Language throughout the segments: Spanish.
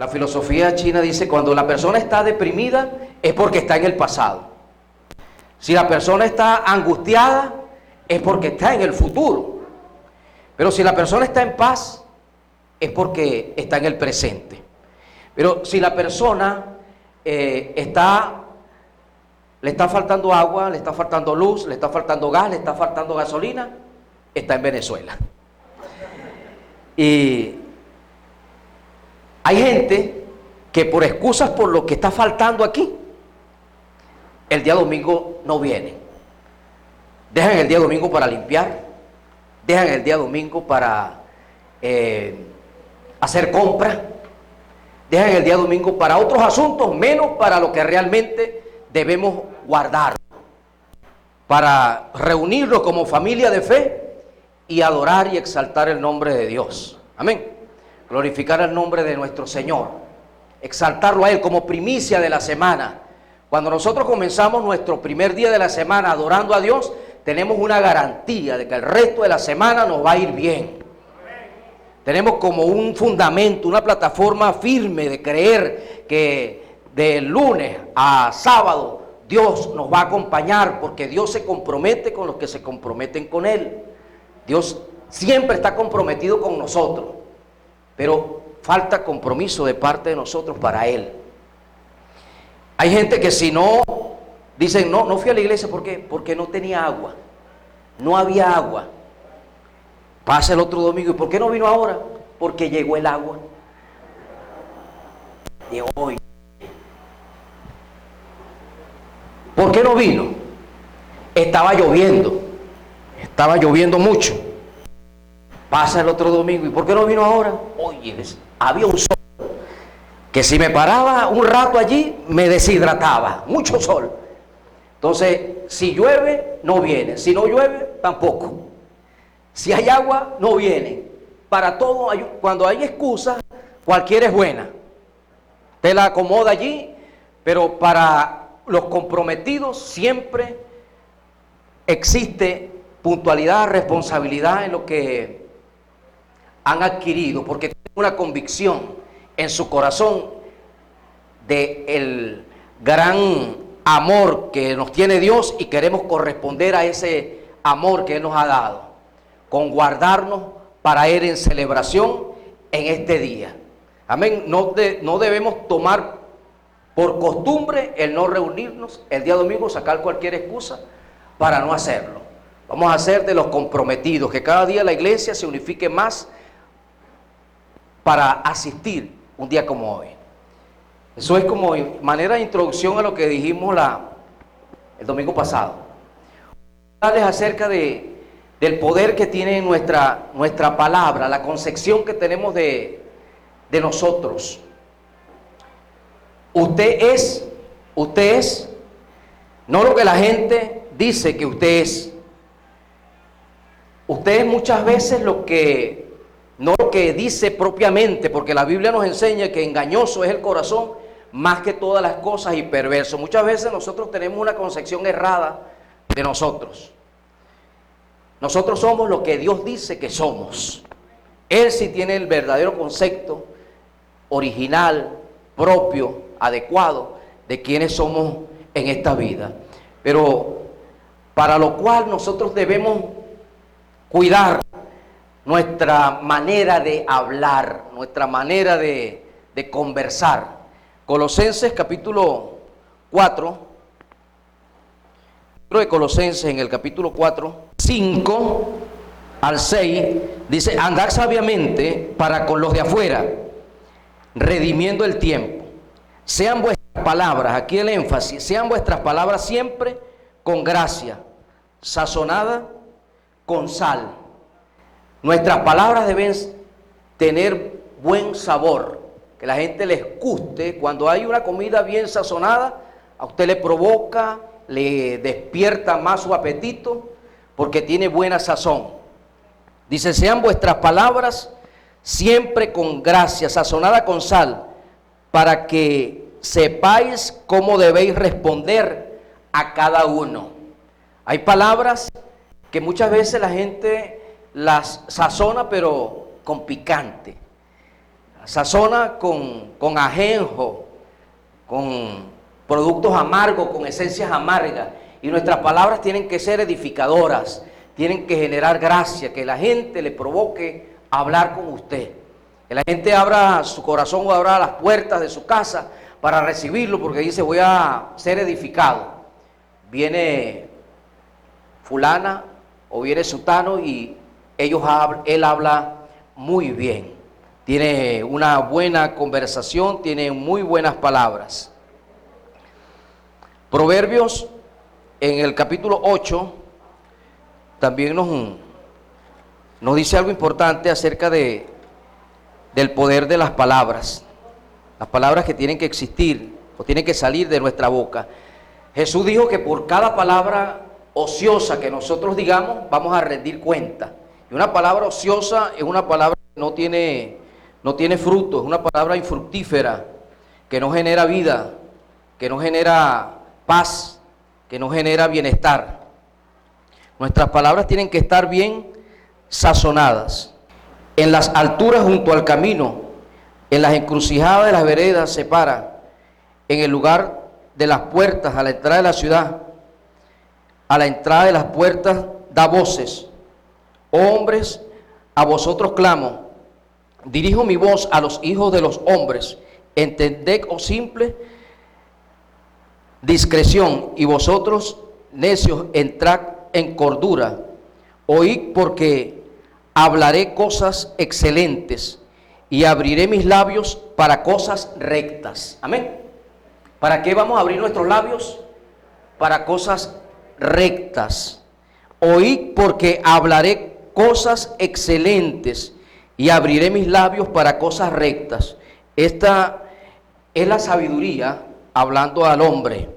La filosofía china dice: cuando la persona está deprimida es porque está en el pasado. Si la persona está angustiada es porque está en el futuro. Pero si la persona está en paz es porque está en el presente. Pero si la persona le está faltando agua, le está faltando luz, le está faltando gas, le está faltando gasolina, está en Venezuela. Y hay gente que por excusas por lo que está faltando aquí, el día domingo no viene. Dejan el día domingo para limpiar, dejan el día domingo para hacer compras, dejan el día domingo para otros asuntos, menos para lo que realmente debemos guardar, para reunirnos como familia de fe y adorar y exaltar el nombre de Dios. Amén. Glorificar el nombre de nuestro Señor, exaltarlo a Él como primicia de la semana. Cuando nosotros comenzamos nuestro primer día de la semana adorando a Dios, tenemos una garantía de que el resto de la semana nos va a ir bien. Tenemos como un fundamento, una plataforma firme de creer que de lunes a sábado Dios nos va a acompañar, porque Dios se compromete con los que se comprometen con Él. Dios siempre está comprometido con nosotros, pero falta compromiso de parte de nosotros para Él. Hay gente que si no, dicen: no fui a la iglesia porque no tenía agua, no había agua. Pasa el otro domingo: ¿y por qué no vino ahora? Porque llegó el agua de hoy. ¿Por qué no vino? Estaba lloviendo mucho. Pasa el otro domingo: ¿y por qué no vino ahora? Oye, había un sol que si me paraba un rato allí me deshidrataba, mucho sol. Entonces, si llueve, no viene; si no llueve, tampoco. Si hay agua, no viene. Para todo, cuando hay excusa, cualquiera es buena. Te la acomoda allí, pero para los comprometidos siempre existe puntualidad, responsabilidad en lo que han adquirido, porque tienen una convicción en su corazón de el gran amor que nos tiene Dios, y queremos corresponder a ese amor que Él nos ha dado, con guardarnos para Él en celebración en este día. Amén. No debemos tomar por costumbre el no reunirnos el día domingo, sacar cualquier excusa para no hacerlo. Vamos a ser de los comprometidos, que cada día la iglesia se unifique más para asistir un día como hoy. Eso es como manera de introducción a lo que dijimos el domingo pasado. Hablarles acerca del poder que tiene nuestra palabra, la concepción que tenemos de nosotros. Usted es no lo que la gente dice que usted es. Usted es muchas veces no lo que dice propiamente, porque la Biblia nos enseña que engañoso es el corazón más que todas las cosas, y perverso. Muchas veces nosotros tenemos una concepción errada de nosotros. Nosotros somos lo que Dios dice que somos. Él sí tiene el verdadero concepto original, propio, adecuado de quiénes somos en esta vida. Pero para lo cual nosotros debemos cuidar nuestra manera de hablar, nuestra manera de conversar. Colosenses capítulo 4, libro de Colosenses, en el capítulo 4, 5 al 6, dice: andad sabiamente para con los de afuera, redimiendo el tiempo. Sean vuestras palabras, aquí el énfasis, sean vuestras palabras siempre con gracia, sazonada con sal. Nuestras palabras deben tener buen sabor, que la gente les guste. Cuando hay una comida bien sazonada, a usted le provoca, le despierta más su apetito, porque tiene buena sazón. Dice: sean vuestras palabras siempre con gracia, sazonada con sal, para que sepáis cómo debéis responder a cada uno. Hay palabras que muchas veces la gente las sazona, pero con picante. sazona con ajenjo, con productos amargos, con esencias amargas. Y nuestras palabras tienen que ser edificadoras, tienen que generar gracia, que la gente le provoque hablar con usted. Que la gente abra su corazón o abra las puertas de su casa para recibirlo, porque dice: voy a ser edificado. Viene fulana o viene sutano y él habla muy bien. Tiene una buena conversación, tiene muy buenas palabras. Proverbios en el capítulo 8 también nos dice algo importante acerca del poder de las palabras que tienen que existir o tienen que salir de nuestra boca. Jesús dijo que por cada palabra ociosa que nosotros digamos vamos a rendir cuenta. Y una palabra ociosa es una palabra que no tiene fruto, es una palabra infructífera, que no genera vida, que no genera paz, que no genera bienestar. Nuestras palabras tienen que estar bien sazonadas. En las alturas junto al camino, en las encrucijadas de las veredas se para, en el lugar de las puertas, a la entrada de la ciudad, a la entrada de las puertas da voces. Oh hombres, a vosotros clamo, dirijo mi voz a los hijos de los hombres. Entended, oh simple, discreción, y vosotros necios, entrad en cordura. Oíd, porque hablaré cosas excelentes y abriré mis labios para cosas rectas. Amén. ¿Para qué vamos a abrir nuestros labios? Para cosas rectas. Oíd, porque hablaré cosas excelentes y abriré mis labios para cosas rectas. Esta es la sabiduría hablando al hombre.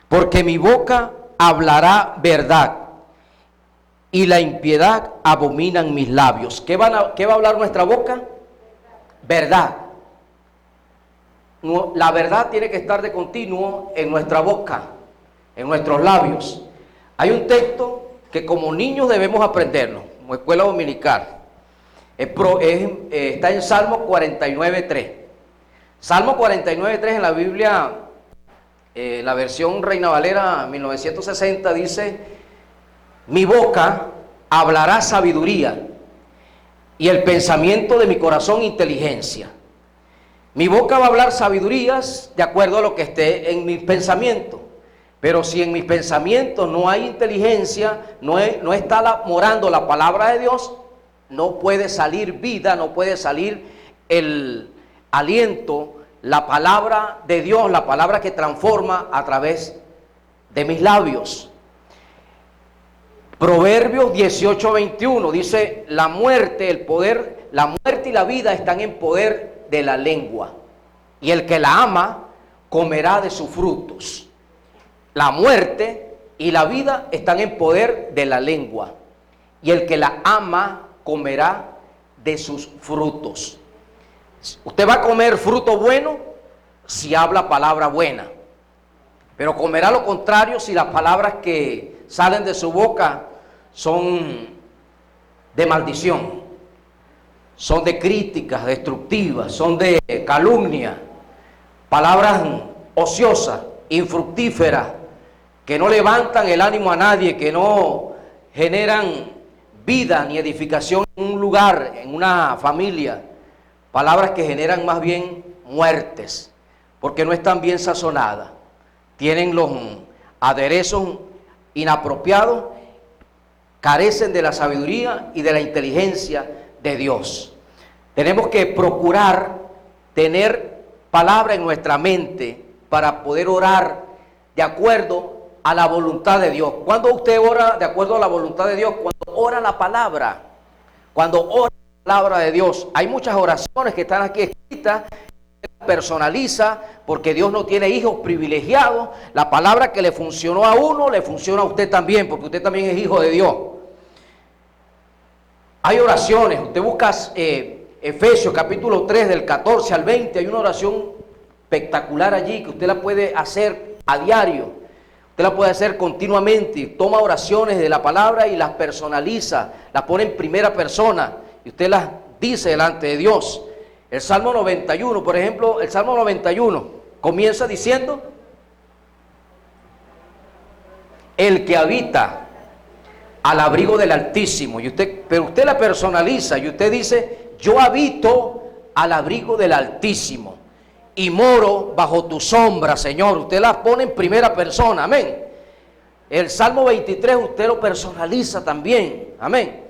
Porque mi boca hablará verdad y la impiedad abominan mis labios. ¿Qué va a hablar nuestra boca? Verdad. La verdad tiene que estar de continuo en nuestra boca, en nuestros labios. Hay un texto que como niños debemos aprenderlo, como escuela dominical. Está en Salmo 49.3. Salmo 49.3 en la Biblia, la versión Reina Valera 1960 dice: mi boca hablará sabiduría y el pensamiento de mi corazón inteligencia. Mi boca va a hablar sabidurías de acuerdo a lo que esté en mis pensamientos. Pero si en mis pensamientos no hay inteligencia, no está morando la palabra de Dios, no puede salir vida, no puede salir el aliento, la palabra de Dios, la palabra que transforma a través de mis labios. Proverbios 18:21 dice: la muerte y la vida están en poder de la lengua, y el que la ama comerá de sus frutos. La muerte y la vida están en poder de la lengua, y el que la ama comerá de sus frutos. Usted va a comer fruto bueno si habla palabra buena, pero comerá lo contrario si las palabras que salen de su boca son de maldición, son de críticas destructivas, son de calumnia, palabras ociosas, infructíferas, que no levantan el ánimo a nadie, que no generan vida ni edificación en un lugar, en una familia. Palabras que generan más bien muertes, porque no están bien sazonadas, tienen los aderezos inapropiados, carecen de la sabiduría y de la inteligencia de Dios. Tenemos que procurar tener palabra en nuestra mente para poder orar de acuerdo a la voluntad de Dios. ¿Cuándo usted ora de acuerdo a la voluntad de Dios? Cuando ora la palabra, cuando ora la palabra de Dios. Hay muchas oraciones que están aquí escritas, personaliza, porque Dios no tiene hijos privilegiados. La palabra que le funcionó a uno, le funciona a usted también, porque usted también es hijo de Dios. Hay oraciones, usted busca Efesios capítulo 3 del 14 al 20, hay una oración espectacular allí que usted la puede hacer a diario, usted la puede hacer continuamente, toma oraciones de la palabra y las personaliza, las pone en primera persona y usted las dice delante de Dios. El Salmo 91, por ejemplo, el Salmo 91 comienza diciendo: el que habita al abrigo del Altísimo. Pero usted la personaliza y usted dice: yo habito al abrigo del Altísimo y moro bajo tu sombra, Señor. Usted las pone en primera persona, amén. El Salmo 23 usted lo personaliza también, amén,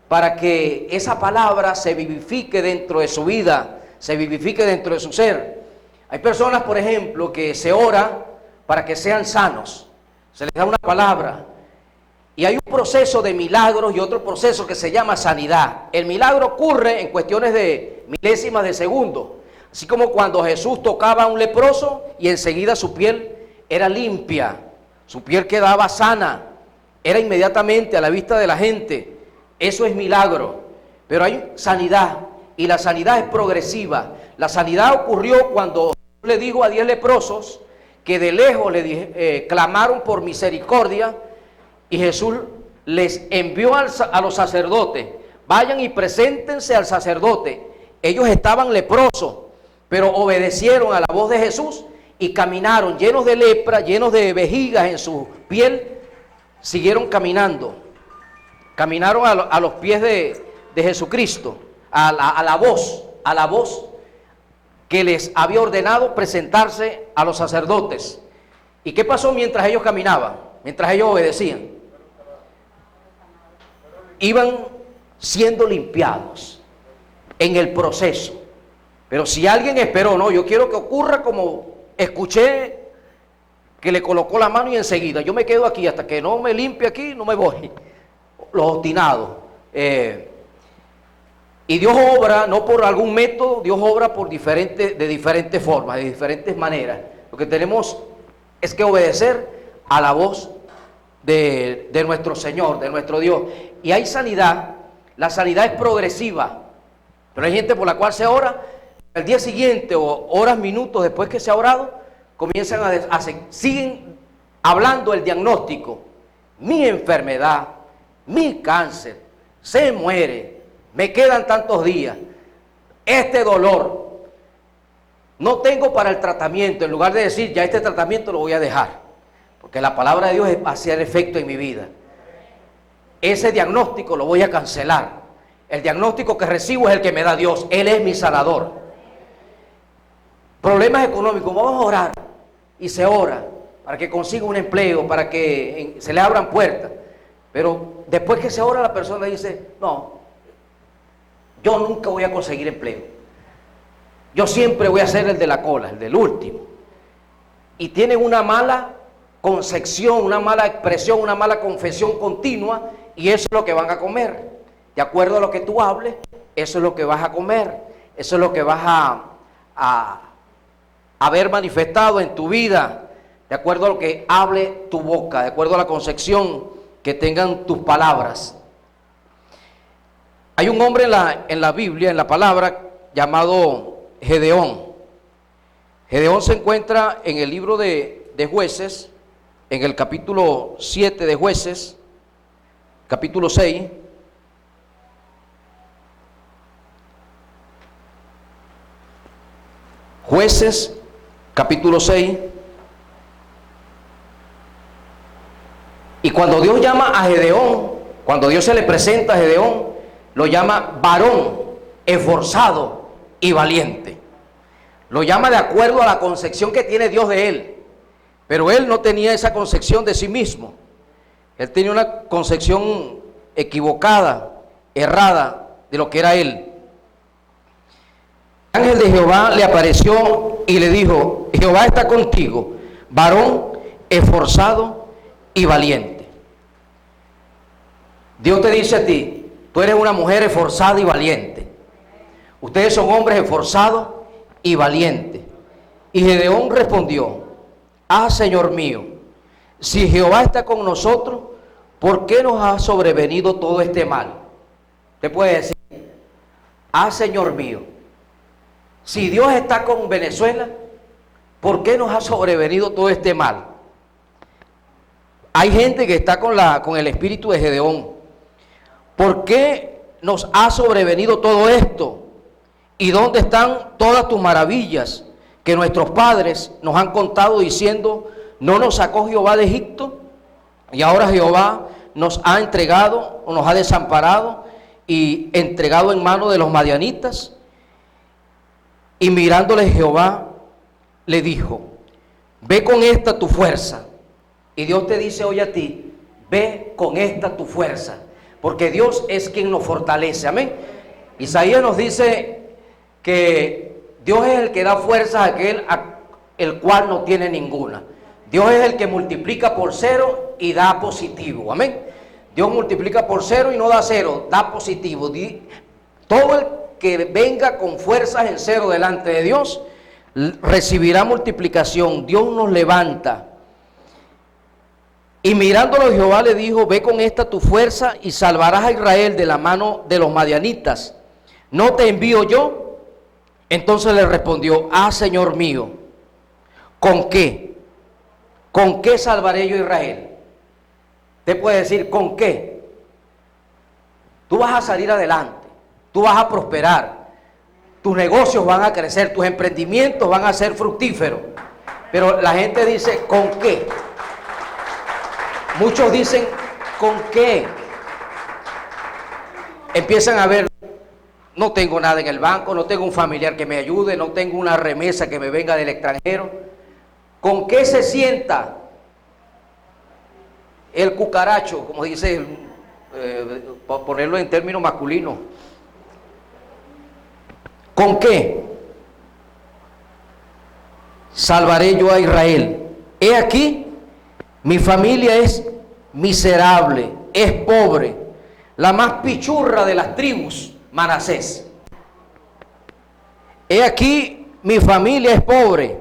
para que esa palabra se vivifique dentro de su vida, se vivifique dentro de su ser. Hay personas, por ejemplo, que se ora para que sean sanos, se les da una palabra, y hay un proceso de milagros y otro proceso que se llama sanidad. El milagro ocurre en cuestiones de milésimas de segundo, así como cuando Jesús tocaba a un leproso y enseguida su piel era limpia, su piel quedaba sana, era inmediatamente a la vista de la gente. Eso es milagro. Pero hay sanidad, y la sanidad es progresiva. La sanidad ocurrió cuando le dijo a 10 leprosos que de lejos clamaron por misericordia, y Jesús les envió a los sacerdotes: vayan y preséntense al sacerdote. Ellos estaban leprosos, pero obedecieron a la voz de Jesús y caminaron llenos de lepra, llenos de vejigas en su piel. Siguieron caminando, caminaron a los pies de Jesucristo, a la voz que les había ordenado presentarse a los sacerdotes. ¿Y qué pasó mientras ellos caminaban? Mientras ellos obedecían, iban siendo limpiados en el proceso. Pero si alguien esperó: no, yo quiero que ocurra como escuché que le colocó la mano y enseguida yo me quedo aquí hasta que no me limpie aquí, no me voy. Los obstinados. Y Dios obra no por algún método, Dios obra de diferentes formas, de diferentes maneras. Lo que tenemos es que obedecer a la voz de nuestro Señor, de nuestro Dios. Y hay sanidad. La sanidad es progresiva, pero hay gente por la cual se ora, al día siguiente o horas, minutos después que se ha orado, comienzan siguen hablando el diagnóstico: mi enfermedad, mi cáncer, se muere, me quedan tantos días, este dolor, no tengo para el tratamiento. En lugar de decir: ya este tratamiento lo voy a dejar, porque la palabra de Dios va a hacer efecto en mi vida, ese diagnóstico lo voy a cancelar. El diagnóstico que recibo es el que me da Dios. Él es mi sanador. Problemas económicos, vamos a orar. Y se ora para que consiga un empleo, para que se le abran puertas. Pero después que se ora, la persona dice: no, yo nunca voy a conseguir empleo, yo siempre voy a ser el de la cola, el del último. Y tienen una mala concepción, una mala expresión, una mala confesión continua, y eso es lo que van a comer. De acuerdo a lo que tú hables, eso es lo que vas a comer, eso es lo que vas a ver manifestado en tu vida, de acuerdo a lo que hable tu boca, de acuerdo a la concepción que tengan tus palabras. Hay un hombre en la Biblia, en la palabra, llamado Gedeón. Gedeón se encuentra en el libro de Jueces, en el capítulo 7 de Jueces, capítulo 6. Jueces, capítulo 6. Y cuando Dios llama a Gedeón, cuando Dios se le presenta a Gedeón, lo llama varón, esforzado y valiente. Lo llama de acuerdo a la concepción que tiene Dios de él. Pero él no tenía esa concepción de sí mismo. Él tenía una concepción equivocada, errada de lo que era él. El ángel de Jehová le apareció y le dijo: Jehová está contigo, varón esforzado y valiente. Dios te dice a ti: tú eres una mujer esforzada y valiente. Ustedes son hombres esforzados y valientes. Y Gedeón respondió: ah, Señor mío, si Jehová está con nosotros, ¿por qué nos ha sobrevenido todo este mal? Usted puede decir: ah, Señor mío, si Dios está con Venezuela, ¿por qué nos ha sobrevenido todo este mal? Hay gente que está con el espíritu de Gedeón. ¿Por qué nos ha sobrevenido todo esto? ¿Y dónde están todas tus maravillas que nuestros padres nos han contado diciendo, no nos sacó Jehová de Egipto? Y ahora Jehová nos ha entregado o nos ha desamparado y entregado en manos de los madianitas. Y mirándole Jehová le dijo, ve con esta tu fuerza. Y Dios te dice hoy a ti, ve con esta tu fuerza, porque Dios es quien nos fortalece. Amén. Isaías nos dice que Dios es el que da fuerza a aquel el cual no tiene ninguna. Dios es el que multiplica por cero y da positivo. Amén. Dios multiplica por cero y no da cero, da positivo. Todo el que venga con fuerzas en cero delante de Dios recibirá multiplicación. Dios nos levanta. Y mirándolo Jehová le dijo, ve con esta tu fuerza y salvarás a Israel de la mano de los madianitas. ¿No te envío yo? Entonces le respondió, Señor mío, ¿con qué? ¿Con qué salvaré yo a Israel? Te puede decir, ¿con qué? Tú vas a salir adelante, tú vas a prosperar, tus negocios van a crecer, tus emprendimientos van a ser fructíferos. Pero la gente dice, ¿con qué? Muchos dicen, ¿con qué? Empiezan a ver, no tengo nada en el banco, no tengo un familiar que me ayude, no tengo una remesa que me venga del extranjero. ¿Con qué se sienta el cucaracho, como dice, para ponerlo en términos masculinos? ¿Con qué salvaré yo a Israel? He aquí, mi familia es miserable, es pobre, la más pichurra de las tribus, Manasés. He aquí, mi familia es pobre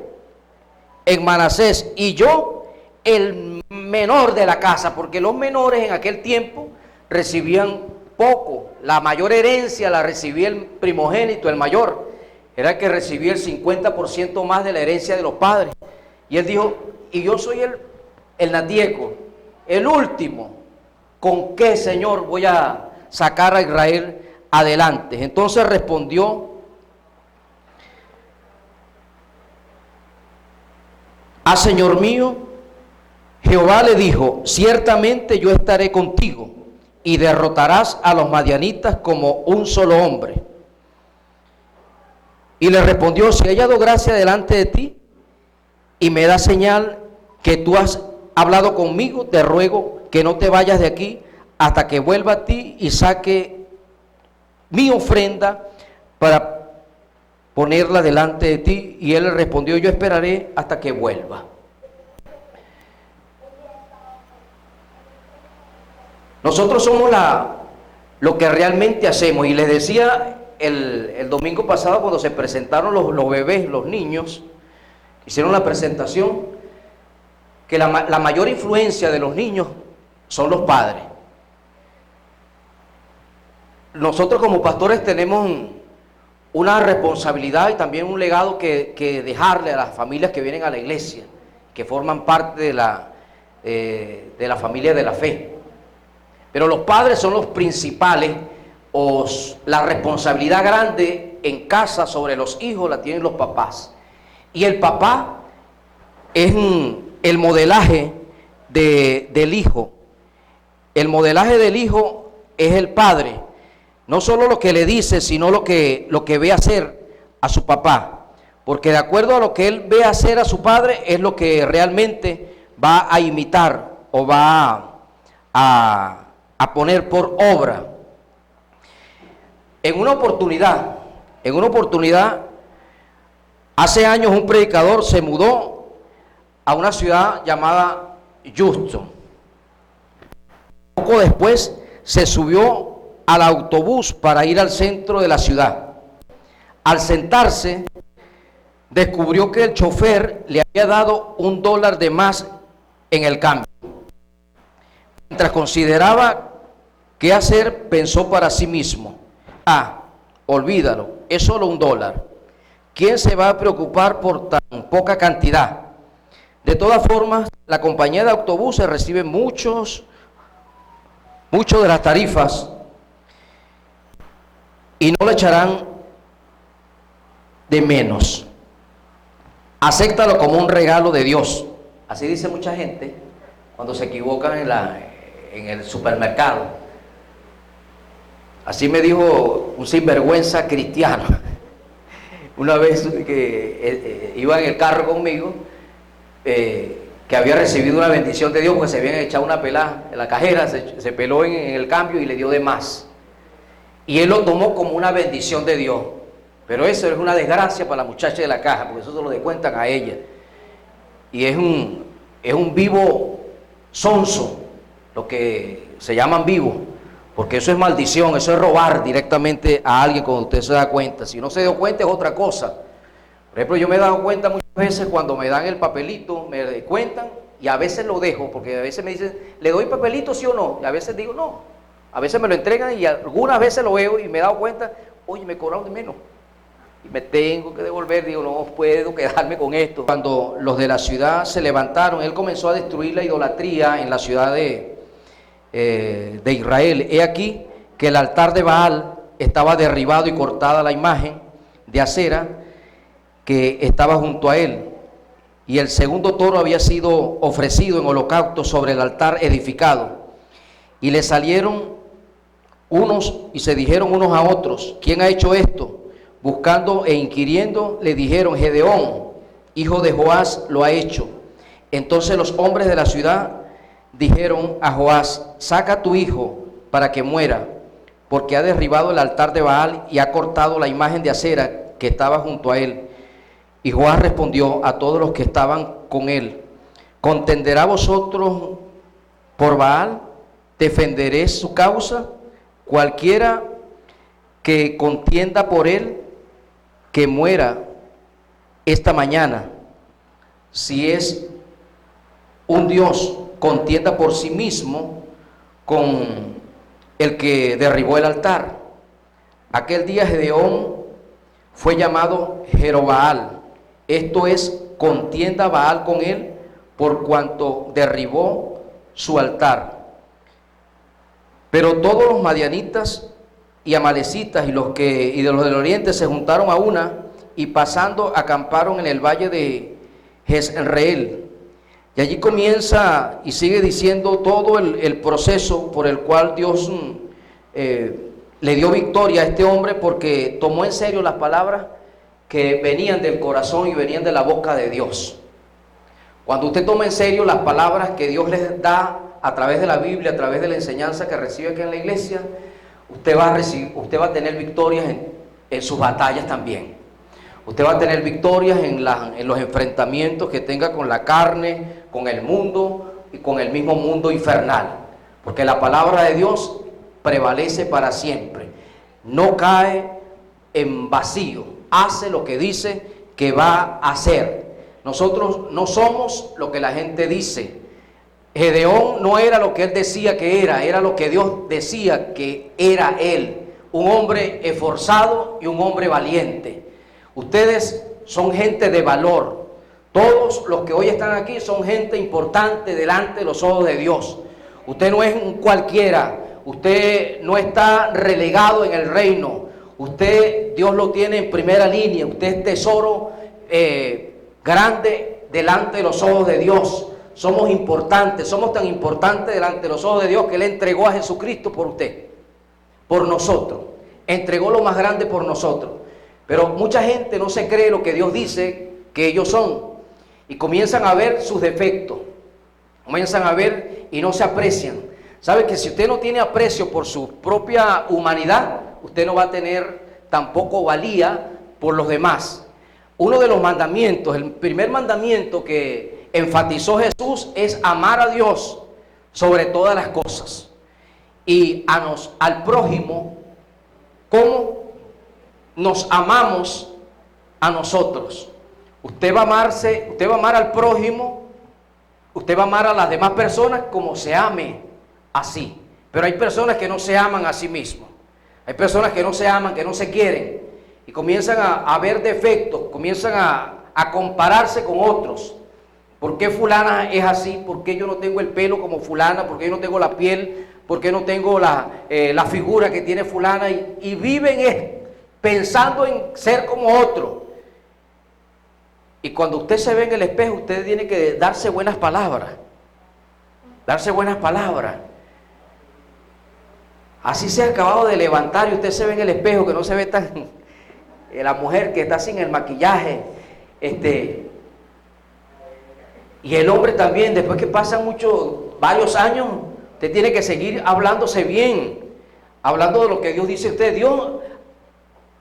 en Manasés y yo el menor de la casa, porque los menores en aquel tiempo recibían poco. La mayor herencia la recibía el primogénito, el mayor, era el que recibía el 50% más de la herencia de los padres. Y él dijo, y yo soy el natieco, el último. ¿Con qué, Señor, voy a sacar a Israel adelante? Entonces respondió, Señor mío, Jehová le dijo, ciertamente yo estaré contigo y derrotarás a los madianitas como un solo hombre. Y le respondió, si he hallado gracia delante de ti y me da señal que tú has hablado conmigo, te ruego que no te vayas de aquí hasta que vuelva a ti y saque mi ofrenda para ponerla delante de ti. Y él le respondió, yo esperaré hasta que vuelva. Nosotros somos lo que realmente hacemos. Y les decía el domingo pasado, cuando se presentaron los bebés, los niños, hicieron la presentación, que la mayor influencia de los niños son los padres. Nosotros como pastores tenemos una responsabilidad y también un legado que dejarle a las familias que vienen a la iglesia, que forman parte de la familia de la fe. Pero los padres son los principales, o la responsabilidad grande en casa sobre los hijos la tienen los papás. Y el papá es el modelaje del hijo. El modelaje del hijo es el padre. No solo lo que le dice, sino lo que ve hacer a su papá. Porque de acuerdo a lo que él ve hacer a su padre, es lo que realmente va a imitar o va a poner por obra. En una oportunidad, hace años un predicador se mudó a una ciudad llamada Houston. Poco después se subió al autobús para ir al centro de la ciudad. Al sentarse, descubrió que el chofer le había dado $1 de más en el cambio. Mientras consideraba qué hacer, pensó para sí mismo, olvídalo, es solo $1. ¿Quién se va a preocupar por tan poca cantidad? De todas formas, la compañía de autobuses recibe mucho de las tarifas y no le echarán de menos. Acéptalo como un regalo de Dios. Así dice mucha gente cuando se equivocan en el supermercado. Así me dijo un sinvergüenza cristiano una vez que iba en el carro conmigo, que había recibido una bendición de Dios porque se habían echado una pelada en la cajera, se peló en el cambio y le dio de más. Y él lo tomó como una bendición de Dios. Pero eso es una desgracia para la muchacha de la caja, porque eso se lo descuentan a ella. Y es un vivo sonso, lo que se llaman vivos, porque eso es maldición, eso es robar directamente a alguien cuando usted se da cuenta. Si no se dio cuenta es otra cosa. Por ejemplo, yo me he dado cuenta muchas veces cuando me dan el papelito, me descuentan y a veces lo dejo, porque a veces me dicen, ¿le doy papelito sí o no? Y a veces digo no. A veces me lo entregan y algunas veces lo veo y me he dado cuenta, oye, me cobraron de menos. Y me tengo que devolver, digo, no puedo quedarme con esto. Cuando los de la ciudad se levantaron, él comenzó a destruir la idolatría en la ciudad de Israel. He aquí que el altar de Baal estaba derribado y cortada la imagen de acera que estaba junto a él. Y el segundo toro había sido ofrecido en holocausto sobre el altar edificado. Y le salieron unos y se dijeron unos a otros, ¿quién ha hecho esto? Buscando e inquiriendo, le dijeron, Gedeón, hijo de Joás, lo ha hecho. Entonces los hombres de la ciudad dijeron a Joás, saca a tu hijo para que muera, porque ha derribado el altar de Baal y ha cortado la imagen de acera que estaba junto a él. Y Joás respondió a todos los que estaban con él, ¿contenderá vosotros por Baal? ¿Defenderé su causa? Cualquiera que contienda por él, que muera esta mañana. Si es un Dios, contienda por sí mismo con el que derribó el altar. Aquel día Gedeón fue llamado Jerobaal, esto es, contienda Baal con él por cuanto derribó su altar. Pero todos los madianitas y amalecitas y los del oriente se juntaron a una y pasando acamparon en el valle de Jezreel. Y allí comienza y sigue diciendo todo el proceso por el cual Dios le dio victoria a este hombre, porque tomó en serio las palabras que venían del corazón y venían de la boca de Dios. Cuando usted toma en serio las palabras que Dios les da a través de la Biblia, a través de la enseñanza que recibe aquí en la iglesia, usted va a tener victorias en sus batallas también. Usted va a tener victorias en los enfrentamientos que tenga con la carne, con el mundo y con el mismo mundo infernal. Porque la palabra de Dios prevalece para siempre. No cae en vacío. Hace lo que dice que va a hacer. Nosotros no somos lo que la gente dice. Gedeón no era lo que él decía que era lo que Dios decía que era él. Un hombre esforzado y un hombre valiente. Ustedes son gente de valor. Todos los que hoy están aquí son gente importante delante de los ojos de Dios. Usted no es un cualquiera. Usted no está relegado en el reino. Usted, Dios lo tiene en primera línea. Usted es tesoro grande delante de los ojos de Dios. Somos importantes, somos tan importantes delante de los ojos de Dios que Él entregó a Jesucristo por usted, por nosotros. Entregó lo más grande por nosotros. Pero mucha gente no se cree lo que Dios dice que ellos son. Y comienzan a ver sus defectos. Comienzan a ver y no se aprecian. ¿Sabe que si usted no tiene aprecio por su propia humanidad, usted no va a tener tampoco valía por los demás? Uno de los mandamientos, el primer mandamiento que enfatizó Jesús es amar a Dios sobre todas las cosas y al prójimo como nos amamos a nosotros. Usted va a amar al prójimo, usted va a amar a las demás personas como se ame así. Pero hay personas que no se aman a sí mismos. Hay personas que no se aman, que no se quieren y comienzan a ver defectos, comienzan a compararse con otros. ¿Por qué fulana es así? ¿Por qué yo no tengo el pelo como fulana? ¿Por qué yo no tengo la piel? ¿Por qué no tengo la figura que tiene fulana? Y viven pensando en ser como otro. Y cuando usted se ve en el espejo, usted tiene que darse buenas palabras. Darse buenas palabras. Así se ha acabado de levantar y usted se ve en el espejo, que no se ve tan... La mujer que está sin el maquillaje. Y el hombre también, después que pasan varios años, usted tiene que seguir hablándose bien. Hablando de lo que Dios dice usted. Dios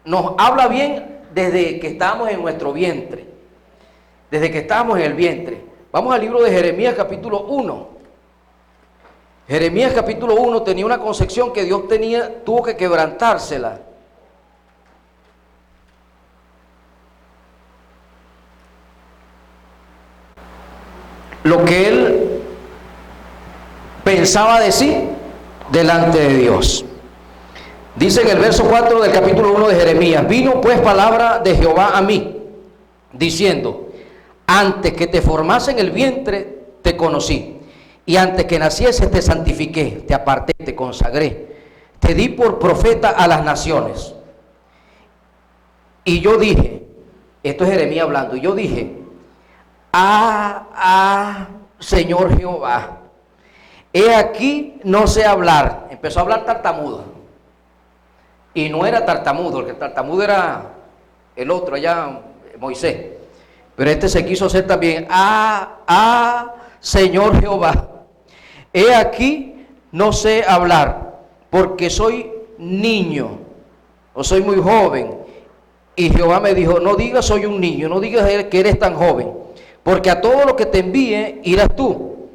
nos habla bien desde que estábamos en nuestro vientre. Desde que estábamos en el vientre. Vamos al libro de Jeremías capítulo 1. Jeremías capítulo 1 tenía una concepción que Dios tuvo que quebrantársela. Lo que él pensaba decir delante de Dios. Dice en el verso 4 del capítulo 1 de Jeremías: vino pues palabra de Jehová a mí, diciendo: antes que te formase en el vientre te conocí, y antes que nacieses te santifiqué, te aparté, te consagré, te di por profeta a las naciones. Y yo dije, esto es Jeremías hablando, y yo dije: Señor Jehová, he aquí no sé hablar. Empezó a hablar tartamudo. Y no era tartamudo, el que tartamudo era el otro allá, Moisés. Pero este se quiso hacer también: Señor Jehová, he aquí no sé hablar, porque soy niño, o soy muy joven. Y Jehová me dijo: no digas soy un niño, no digas que eres tan joven, porque a todo lo que te envíe irás tú,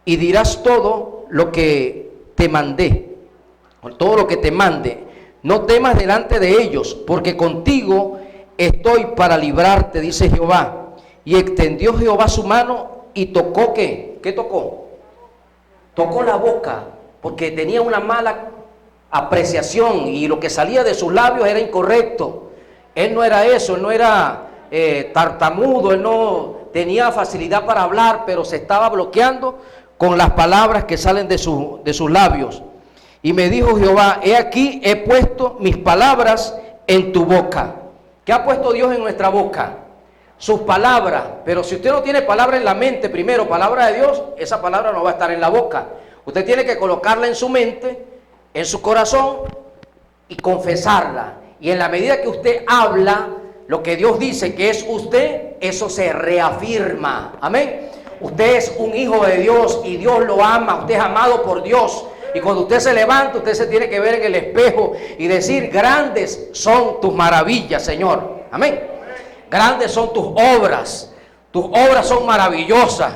y dirás todo lo que te mandé, todo lo que te mande. No temas delante de ellos, porque contigo estoy para librarte, dice Jehová. Y extendió Jehová su mano y tocó, ¿qué? ¿Qué tocó? Tocó la boca, porque tenía una mala apreciación y lo que salía de sus labios era incorrecto. Él no era eso, él no era tartamudo, él no tenía facilidad para hablar, pero se estaba bloqueando con las palabras que salen de sus labios. Y me dijo Jehová: he aquí he puesto mis palabras en tu boca. ¿Qué ha puesto Dios en nuestra boca? Sus palabras. Pero si usted no tiene palabra en la mente, primero palabra de Dios, esa palabra no va a estar en la boca. Usted tiene que colocarla en su mente, en su corazón, y confesarla. Y en la medida que usted habla lo que Dios dice que es usted, eso se reafirma. Amén. Usted es un hijo de Dios y Dios lo ama. Usted es amado por Dios. Y cuando usted se levanta, usted se tiene que ver en el espejo y decir: grandes son tus maravillas, Señor. Amén. Grandes son tus obras. Tus obras son maravillosas.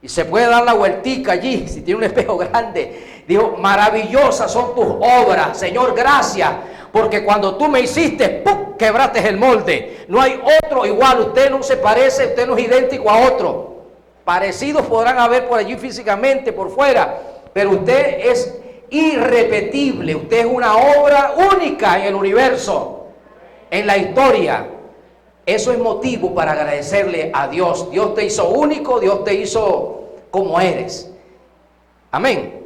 Y se puede dar la vueltica allí, si tiene un espejo grande. Digo: maravillosas son tus obras, Señor, gracias. Porque cuando tú me hiciste, ¡pum!, quebraste el molde. No hay otro igual. Usted no se parece, usted no es idéntico a otro. Parecidos podrán haber por allí físicamente, por fuera, pero usted es irrepetible. Usted es una obra única en el universo, en la historia. Eso es motivo para agradecerle a Dios. Dios te hizo único, Dios te hizo como eres. Amén.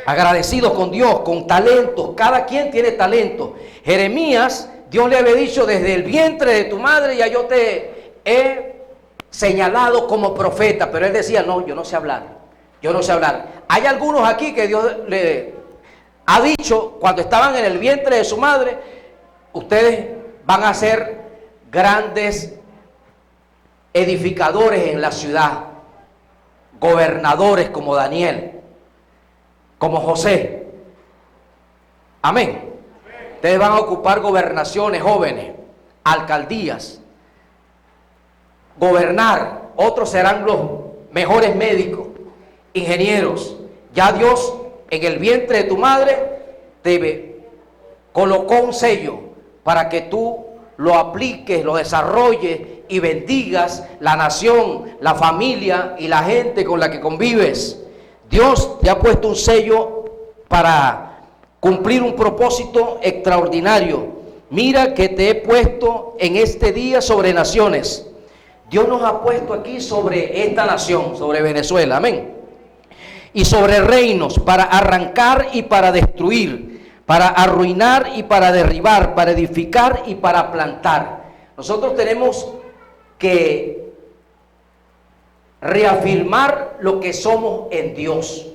Agradecidos con Dios, con talentos. Cada quien tiene talento. Jeremías, Dios le había dicho: desde el vientre de tu madre ya yo te he señalado como profeta. Pero él decía: no, yo no sé hablar. Yo no sé hablar. Hay algunos aquí que Dios le ha dicho cuando estaban en el vientre de su madre: ustedes van a ser grandes edificadores en la ciudad, gobernadores como Daniel, como José. Amén. Ustedes van a ocupar gobernaciones, jóvenes, alcaldías, gobernar. Otros serán los mejores médicos, ingenieros. Ya Dios en el vientre de tu madre te colocó un sello para que tú lo apliques, lo desarrolles y bendigas la nación, la familia y la gente con la que convives. Dios te ha puesto un sello para cumplir un propósito extraordinario. Mira que te he puesto en este día sobre naciones. Dios nos ha puesto aquí sobre esta nación, sobre Venezuela, amén. Y sobre reinos, para arrancar y para destruir, para arruinar y para derribar, para edificar y para plantar. Nosotros tenemos que reafirmar lo que somos en Dios.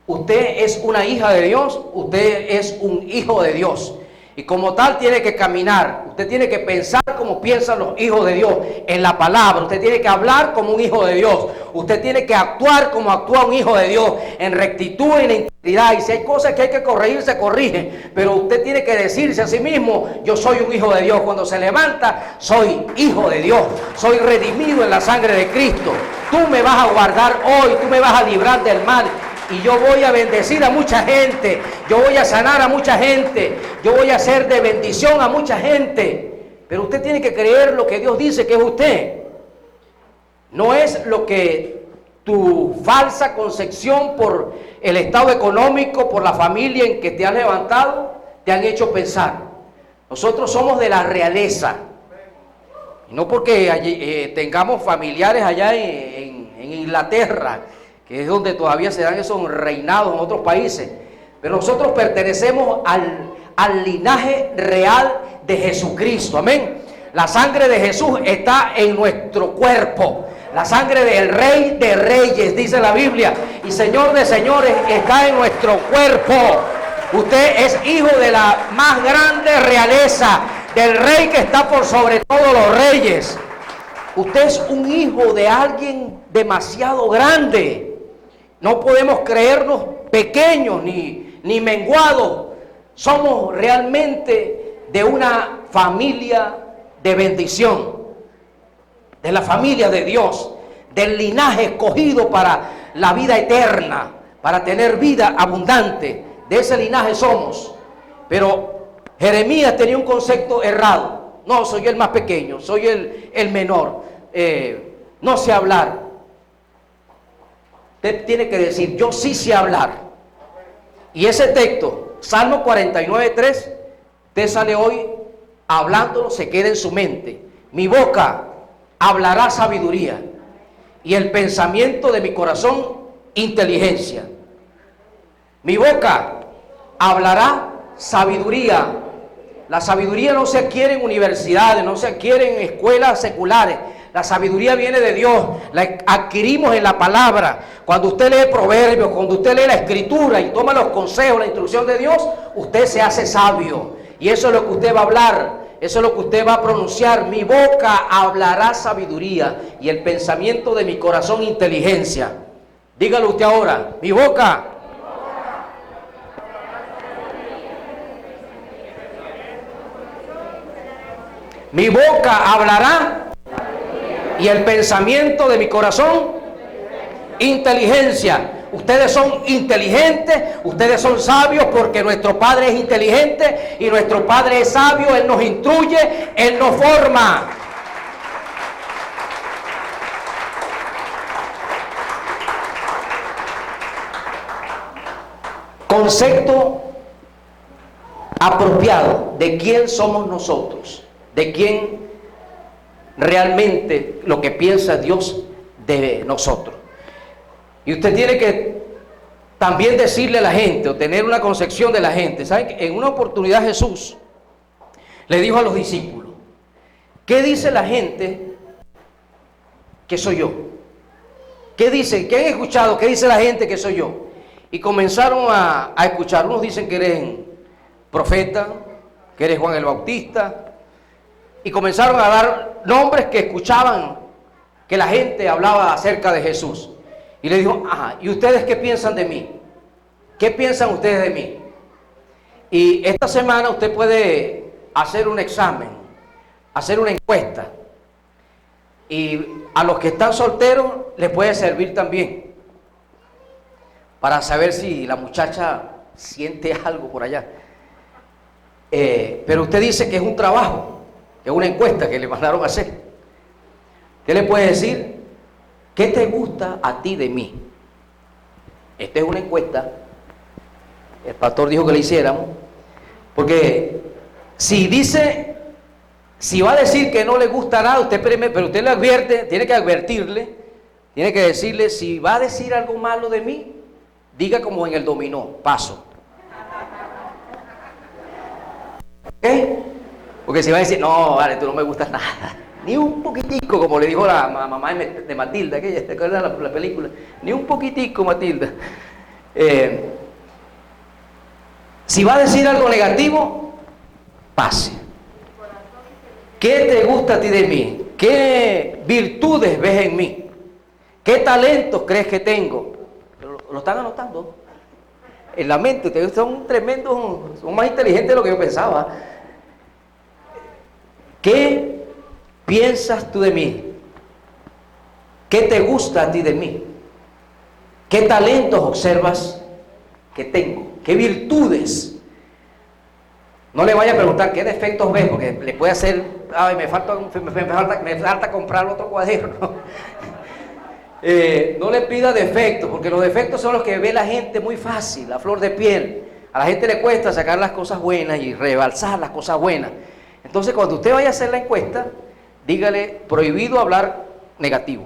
Usted es una hija de Dios, usted es un hijo de Dios. Y como tal tiene que caminar, usted tiene que pensar como piensan los hijos de Dios en la palabra. Usted tiene que hablar como un hijo de Dios. Usted tiene que actuar como actúa un hijo de Dios, en rectitud y en integridad. Y si hay cosas que hay que corregir, se corrigen. Pero usted tiene que decirse a sí mismo, yo soy un hijo de Dios. Cuando se levanta, soy hijo de Dios. Soy redimido en la sangre de Cristo. Tú me vas a guardar hoy, tú me vas a librar del mal. Y yo voy a bendecir a mucha gente, yo voy a sanar a mucha gente, yo voy a ser de bendición a mucha gente. Pero usted tiene que creer lo que Dios dice que es usted. No es lo que tu falsa concepción por el estado económico, por la familia en que te has levantado, te han hecho pensar. Nosotros somos de la realeza. Y no porque allí, tengamos familiares allá en Inglaterra, que es donde todavía se dan esos reinados en otros países. Pero nosotros pertenecemos al linaje real de Jesucristo, amén. La sangre de Jesús está en nuestro cuerpo. La sangre del Rey de Reyes, dice la Biblia, y Señor de Señores está en nuestro cuerpo. Usted es hijo de la más grande realeza, del Rey que está por sobre todos los reyes. Usted es un hijo de alguien demasiado grande. No podemos creernos pequeños ni menguados. Somos realmente de una familia de bendición, de la familia de Dios, del linaje escogido para la vida eterna, para tener vida abundante. De ese linaje somos. Pero Jeremías tenía un concepto errado. No, soy el más pequeño, soy el menor, no sé hablar. Usted tiene que decir, yo sí sé hablar. Y ese texto, Salmo 49:3, usted sale hoy hablándolo, se queda en su mente. Mi boca hablará sabiduría y el pensamiento de mi corazón inteligencia. Mi boca hablará sabiduría. La sabiduría no se adquiere en universidades, no se adquiere en escuelas seculares. La sabiduría viene de Dios, la adquirimos en la palabra. Cuando usted lee Proverbios, cuando usted lee la Escritura y toma los consejos, la instrucción de Dios, usted se hace sabio. Y eso es lo que usted va a hablar, eso es lo que usted va a pronunciar. Mi boca hablará sabiduría y el pensamiento de mi corazón inteligencia. Dígalo usted ahora, mi boca. Mi boca hablará y el pensamiento de mi corazón, inteligencia. Ustedes son inteligentes, ustedes son sabios porque nuestro Padre es inteligente y nuestro Padre es sabio. Él nos instruye, Él nos forma. Concepto apropiado de quién somos nosotros, de quién realmente lo que piensa Dios de nosotros. Y usted tiene que también decirle a la gente o tener una concepción de la gente. ¿Saben? En una oportunidad Jesús le dijo a los discípulos, ¿qué dice la gente que soy yo? ¿Qué dice? ¿Qué han escuchado? ¿Qué dice la gente que soy yo? Y comenzaron a escuchar. Unos dicen que eres profeta, que eres Juan el Bautista. Y comenzaron a dar nombres que escuchaban que la gente hablaba acerca de Jesús. Y le dijo, ajá, ¿y ustedes qué piensan de mí? ¿Qué piensan ustedes de mí? Y esta semana usted puede hacer un examen, hacer una encuesta. Y a los que están solteros les puede servir también para saber si la muchacha siente algo por allá. Pero usted dice que es un trabajo, que es una encuesta que le mandaron a hacer. ¿Qué le puede decir? ¿Qué te gusta a ti de mí? Esta es una encuesta. El pastor dijo que la hiciéramos. Porque si va a decir que no le gusta nada, pero usted le advierte, tiene que advertirle, tiene que decirle, si va a decir algo malo de mí, diga como en el dominó, paso. ¿Ok? Porque si va a decir, no, vale, tú no me gustas nada. Ni un poquitico, como le dijo la mamá de Matilda, aquella, ¿te acuerdas de la película? Ni un poquitico, Matilda. Si va a decir algo negativo, pase. ¿Qué te gusta a ti de mí? ¿Qué virtudes ves en mí? ¿Qué talentos crees que tengo? Lo están anotando en la mente. Ustedes son tremendos, son más inteligentes de lo que yo pensaba. ¿Qué piensas tú de mí? ¿Qué te gusta a ti de mí? ¿Qué talentos observas que tengo? ¿Qué virtudes? No le vaya a preguntar qué defectos ves, porque le puede hacer, ay, me falta comprar otro cuaderno. No le pida defectos, porque los defectos son los que ve la gente muy fácil, a flor de piel. A la gente le cuesta sacar las cosas buenas y rebalsar las cosas buenas. Entonces, cuando usted vaya a hacer la encuesta, dígale, prohibido hablar negativo.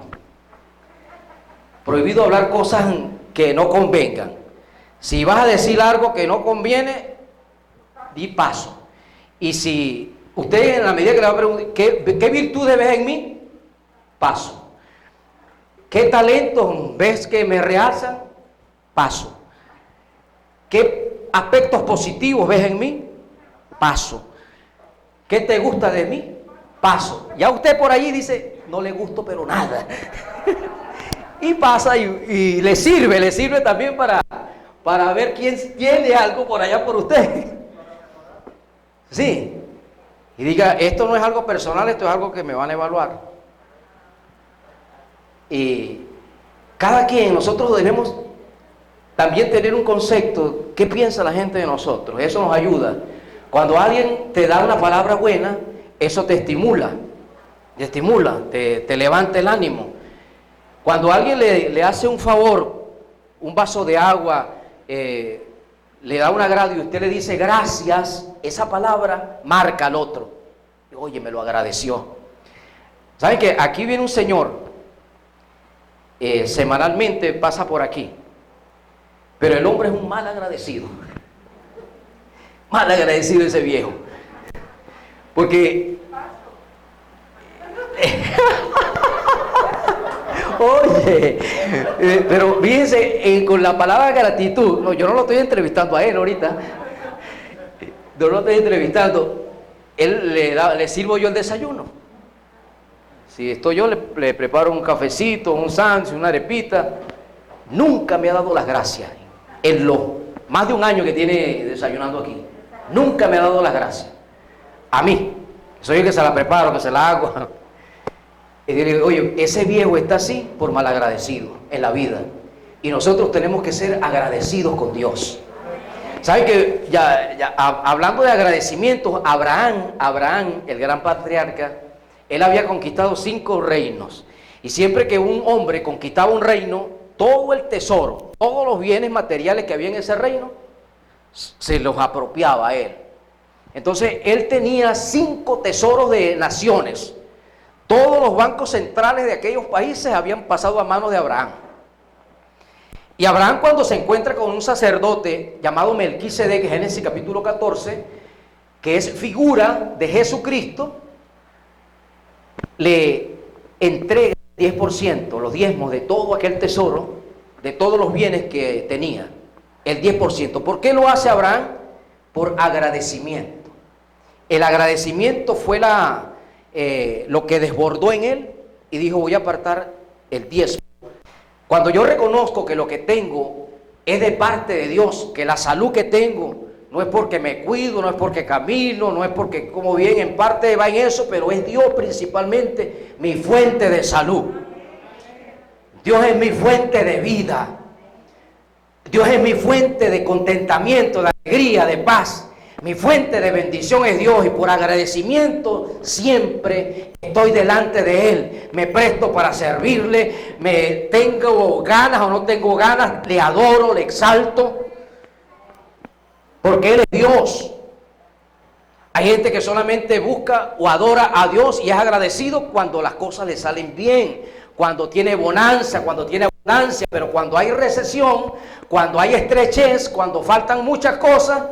Prohibido hablar cosas que no convengan. Si vas a decir algo que no conviene, di paso. Y si usted, en la medida que le va a preguntar, ¿qué virtudes ves en mí? Paso. ¿Qué talentos ves que me realzan? Paso. ¿Qué aspectos positivos ves en mí? Paso. ¿Qué te gusta de mí? Paso. Ya usted por allí dice, no le gusto pero nada. Y pasa y le sirve también para ver quién tiene algo por allá por usted. Sí. Y diga, esto no es algo personal, esto es algo que me van a evaluar. Y cada quien, nosotros debemos también tener un concepto, ¿qué piensa la gente de nosotros? Eso nos ayuda. Cuando alguien te da una palabra buena, eso te estimula, te levanta el ánimo. Cuando alguien le hace un favor, un vaso de agua, le da un agrado y usted le dice gracias, esa palabra marca al otro. Oye, me lo agradeció. ¿Saben que aquí viene un señor? Semanalmente pasa por aquí, pero el hombre es un mal agradecido ese viejo, porque oye, pero fíjense, con la palabra gratitud, no, yo no lo estoy entrevistando a él ahorita, no lo estoy entrevistando, él le sirvo yo el desayuno. Si estoy yo, le preparo un cafecito, un sándwich, una arepita. Nunca me ha dado las gracias. En los más de un año que tiene desayunando aquí, nunca me ha dado las gracias. A mí, soy el que se la preparo, que se la hago. Y digo, oye, ese viejo está así por malagradecido en la vida. Y nosotros tenemos que ser agradecidos con Dios. ¿Saben que hablando de agradecimientos, Abraham, el gran patriarca, él había conquistado 5 reinos. Y siempre que un hombre conquistaba un reino, todo el tesoro, todos los bienes materiales que había en ese reino, se los apropiaba a él. Entonces, él tenía 5 tesoros de naciones. Todos los bancos centrales de aquellos países habían pasado a manos de Abraham. Y Abraham, cuando se encuentra con un sacerdote llamado Melquisedec, Génesis capítulo 14, que es figura de Jesucristo, le entrega el 10%, los diezmos de todo aquel tesoro, de todos los bienes que tenía, el 10%. ¿Por qué lo hace Abraham? Por agradecimiento. El agradecimiento fue lo que desbordó en él y dijo, voy a apartar el 10%. Cuando yo reconozco que lo que tengo es de parte de Dios, que la salud que tengo no es porque me cuido, no es porque camino, no es porque como bien, en parte va en eso, pero es Dios principalmente mi fuente de salud. Dios es mi fuente de vida. Dios es mi fuente de contentamiento, de alegría, de paz. Mi fuente de bendición es Dios y por agradecimiento siempre estoy delante de Él. Me presto para servirle, me tengo ganas o no tengo ganas, le adoro, le exalto. Porque Él es Dios. Hay gente que solamente busca o adora a Dios y es agradecido cuando las cosas le salen bien, cuando tiene bonanza, cuando tiene abundancia, pero cuando hay recesión, cuando hay estrechez, cuando faltan muchas cosas,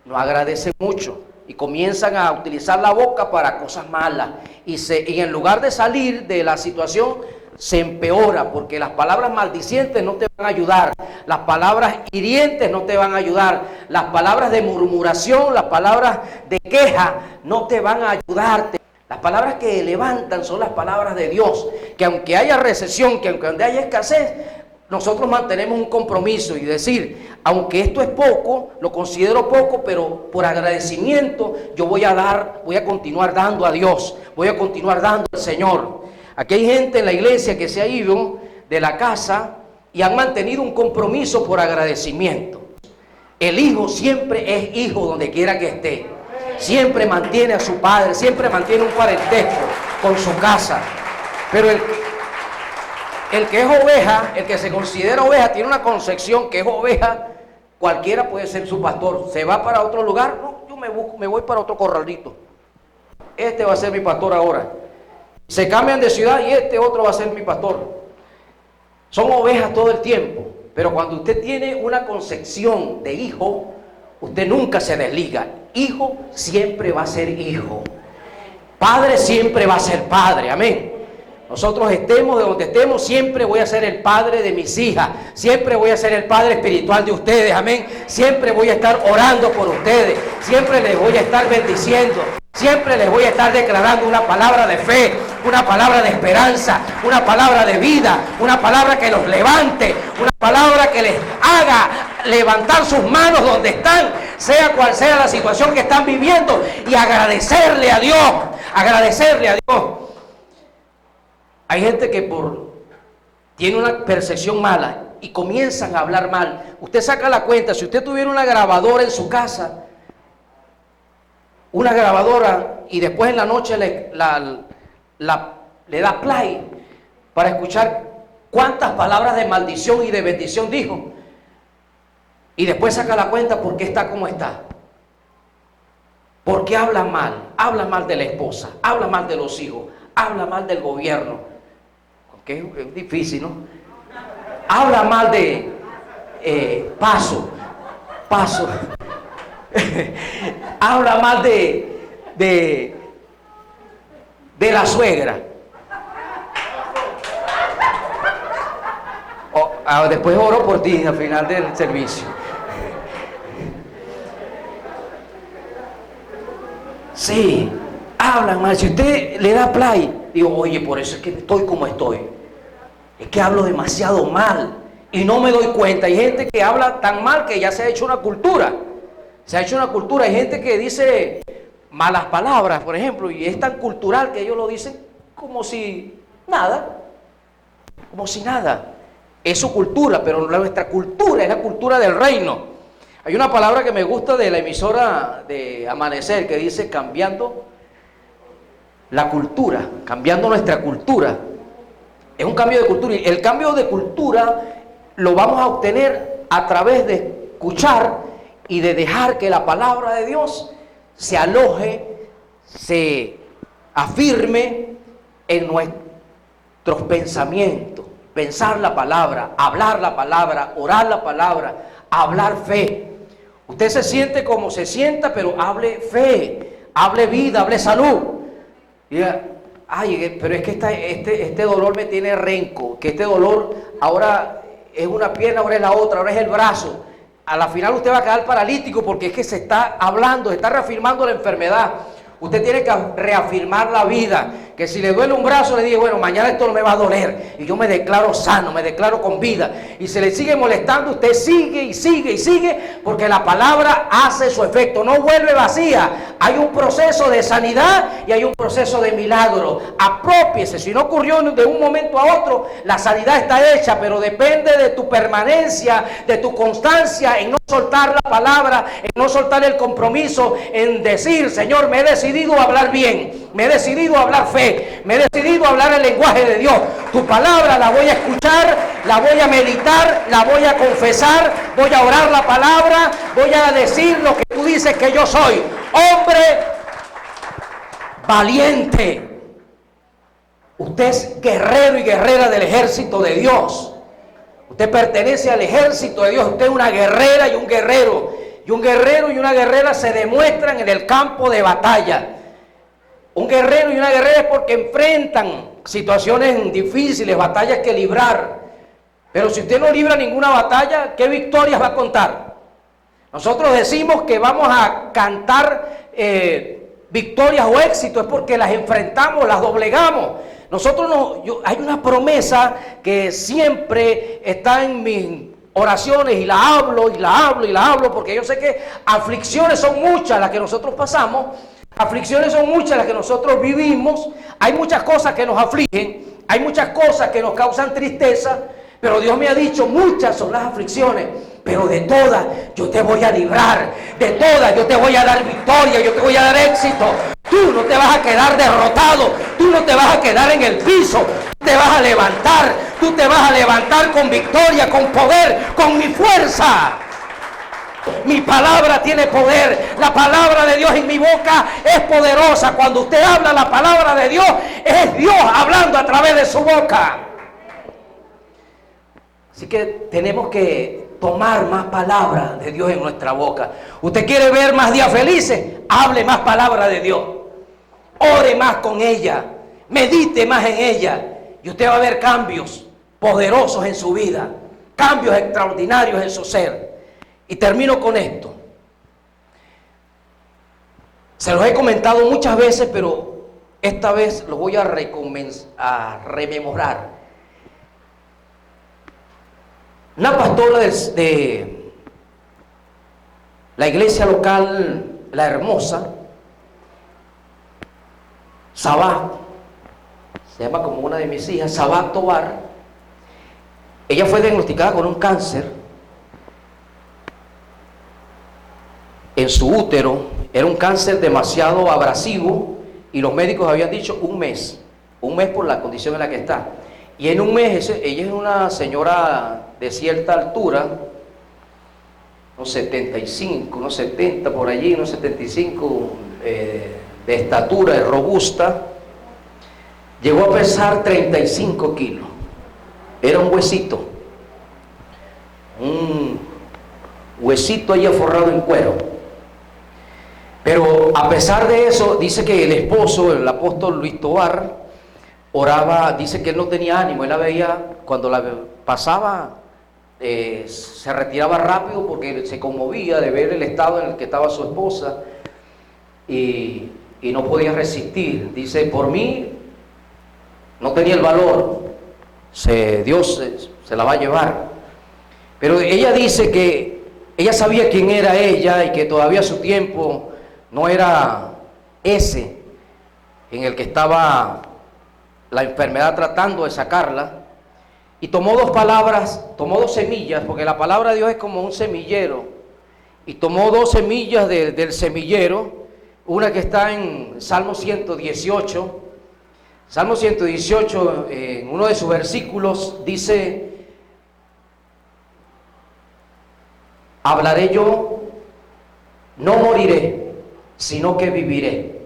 no agradece mucho. y comienzan a utilizar la boca para cosas malas. Y en lugar de salir de la situación, se empeora, porque las palabras maldicientes no te van a ayudar, las palabras hirientes no te van a ayudar, las palabras de murmuración, las palabras de queja no te van a ayudarte. Las palabras que levantan son las palabras de Dios, que aunque haya recesión, que aunque haya escasez, nosotros mantenemos un compromiso y decir, aunque esto es poco, lo considero poco, pero por agradecimiento yo voy a continuar dando a Dios, voy a continuar dando al Señor. Aquí hay gente en la iglesia que se ha ido de la casa y han mantenido un compromiso por agradecimiento. El hijo siempre es hijo donde quiera que esté. Siempre mantiene a su padre, siempre mantiene un parentesco con su casa. Pero el que es oveja, el que se considera oveja, tiene una concepción que es oveja. Cualquiera puede ser su pastor. ¿Se va para otro lugar? No, yo me voy para otro corralito. Este va a ser mi pastor ahora. Se cambian de ciudad y este otro va a ser mi pastor. Son ovejas todo el tiempo. Pero cuando usted tiene una concepción de hijo, usted nunca se desliga. Hijo siempre va a ser hijo. Padre siempre va a ser padre. Amén. Nosotros estemos de donde estemos, siempre voy a ser el padre de mis hijas. Siempre voy a ser el padre espiritual de ustedes. Amén. Siempre voy a estar orando por ustedes. Siempre les voy a estar bendiciendo. Siempre les voy a estar declarando una palabra de fe, una palabra de esperanza, una palabra de vida, una palabra que los levante, una palabra que les haga levantar sus manos donde están, sea cual sea la situación que están viviendo, y agradecerle a Dios, agradecerle a Dios. Hay gente que tiene una percepción mala y comienzan a hablar mal. Usted saca la cuenta, si usted tuviera una grabadora en su casa, una grabadora, y después en la noche le da play para escuchar cuántas palabras de maldición y de bendición dijo, y después saca la cuenta por qué está como está, porque habla mal de la esposa, habla mal de los hijos, habla mal del gobierno, que es difícil, ¿no? Habla mal de paso habla mal de la suegra. Después oro por ti al final del servicio. Sí, hablan mal. Si usted le da play, digo, oye, por eso es que estoy como estoy. Es que hablo demasiado mal y no me doy cuenta. Hay gente que habla tan mal que ya se ha hecho una cultura. Se ha hecho una cultura. Hay gente que dice malas palabras, por ejemplo, y es tan cultural que ellos lo dicen como si nada. Como si nada. Es su cultura, pero nuestra cultura es la cultura del reino. Hay una palabra que me gusta de la emisora de Amanecer que dice cambiando la cultura, cambiando nuestra cultura. Es un cambio de cultura, y el cambio de cultura lo vamos a obtener a través de escuchar y de dejar que la palabra de Dios se aloje, se afirme en nuestros pensamientos. Pensar la palabra, hablar la palabra, orar la palabra, hablar fe. Usted se siente como se sienta, pero hable fe, hable vida, hable salud. Diga, ay, pero es que este dolor me tiene renco, que este dolor ahora es una pierna, ahora es la otra, ahora es el brazo. A la final usted va a quedar paralítico porque es que se está hablando, se está reafirmando la enfermedad. Usted tiene que reafirmar la vida. Que si le duele un brazo, le digo, bueno, mañana esto no me va a doler. Y yo me declaro sano, me declaro con vida. Y se le sigue molestando, usted sigue y sigue y sigue, porque la palabra hace su efecto, no vuelve vacía. Hay un proceso de sanidad y hay un proceso de milagro. Apropiese, si no ocurrió de un momento a otro, la sanidad está hecha, pero depende de tu permanencia, de tu constancia en no soltar la palabra, en no soltar el compromiso, en decir, Señor, me he decidido a hablar bien, me he decidido a hablar fe, me he decidido a hablar el lenguaje de Dios. Tu palabra la voy a escuchar, la voy a meditar, la voy a confesar, voy a orar la palabra, voy a decir lo que tú dices que yo soy. Hombre valiente. Usted es guerrero y guerrera del ejército de Dios. Usted pertenece al ejército de Dios. Usted es una guerrera y un guerrero Y un guerrero y una guerrera se demuestran en el campo de batalla. Un guerrero y una guerrera es porque enfrentan situaciones difíciles, batallas que librar. Pero si usted no libra ninguna batalla, ¿qué victorias va a contar? Nosotros decimos que vamos a cantar victorias o éxitos, es porque las enfrentamos, las doblegamos. Nosotros hay una promesa que siempre está en mis oraciones y la hablo y la hablo y la hablo, porque yo sé que aflicciones son muchas las que nosotros pasamos, aflicciones son muchas las que nosotros vivimos, hay muchas cosas que nos afligen, hay muchas cosas que nos causan tristeza, pero Dios me ha dicho, muchas son las aflicciones, pero de todas yo te voy a librar, de todas yo te voy a dar victoria, yo te voy a dar éxito. Tú no te vas a quedar derrotado, tú no te vas a quedar en el piso, te vas a levantar, tú te vas a levantar con victoria, con poder, con mi fuerza. Mi palabra tiene poder, la palabra de Dios en mi boca es poderosa. Cuando usted habla la palabra de Dios, es Dios hablando a través de su boca. Así que tenemos que tomar más palabra de Dios en nuestra boca. ¿Usted quiere ver más días felices? Hable más palabra de Dios. Ore más con ella. Medite más en ella. Y usted va a ver cambios poderosos en su vida. Cambios extraordinarios en su ser. Y termino con esto. Se los he comentado muchas veces, pero esta vez lo voy a rememorar. Una pastora de la iglesia local, La Hermosa, Sabá, se llama como una de mis hijas, Sabá Tobar. Ella fue diagnosticada con un cáncer en su útero. Era un cáncer demasiado abrasivo y los médicos habían dicho un mes por la condición en la que está. Y en un mes, ella es una señora de cierta altura, unos 75, unos 70 por allí, unos 75 de estatura, robusta. Llegó a pesar 35 kilos. Era un huesito ahí forrado en cuero. Pero a pesar de eso, dice que el esposo, el apóstol Luis Tobar, oraba, dice que él no tenía ánimo, él la veía, cuando la pasaba, se retiraba rápido porque se conmovía de ver el estado en el que estaba su esposa y no podía resistir. Dice, por mí no tenía el valor, Dios se la va a llevar. Pero ella dice que ella sabía quién era ella y que todavía su tiempo no era ese en el que estaba la enfermedad tratando de sacarla, y tomó dos palabras, tomó dos semillas, porque la palabra de Dios es como un semillero, y tomó dos semillas del semillero, una que está en Salmo 118, Salmo 118, en uno de sus versículos dice, hablaré yo, no moriré, sino que viviré,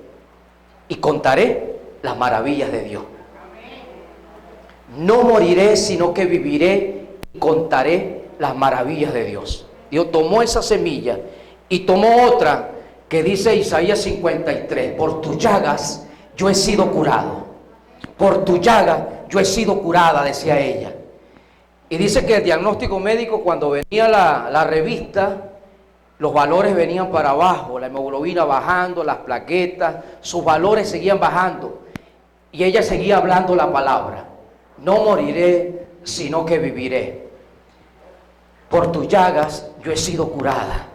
y contaré las maravillas de Dios. No moriré, sino que viviré y contaré las maravillas de Dios. Dios tomó esa semilla y tomó otra que dice Isaías 53, por tus llagas yo he sido curado. Por tu llaga yo he sido curada, decía ella. Y dice que el diagnóstico médico, cuando venía la revista, los valores venían para abajo, la hemoglobina bajando, las plaquetas, sus valores seguían bajando. Y ella seguía hablando la palabra. No moriré, sino que viviré. Por tus llagas yo he sido curada.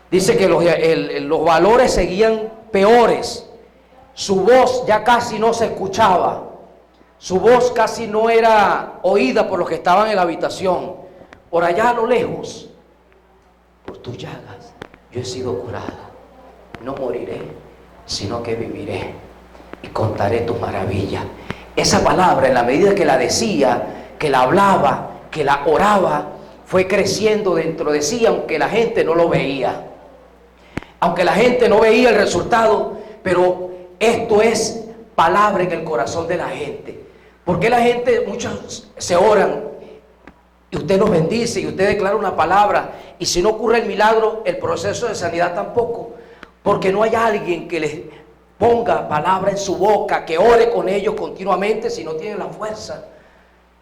Dice que los valores seguían peores. Su voz ya casi no se escuchaba. Su voz casi no era oída por los que estaban en la habitación. Por allá a lo lejos, por tus llagas yo he sido curada. No moriré, sino que viviré y contaré tus maravillas. Esa palabra, en la medida que la decía, que la hablaba, que la oraba, fue creciendo dentro de sí, aunque la gente no lo veía. Aunque la gente no veía el resultado, pero esto es palabra en el corazón de la gente. Porque la gente, muchos se oran y usted nos bendice y usted declara una palabra, y si no ocurre el milagro, el proceso de sanidad tampoco, porque no hay alguien que les ponga palabra en su boca, que ore con ellos continuamente si no tienen la fuerza.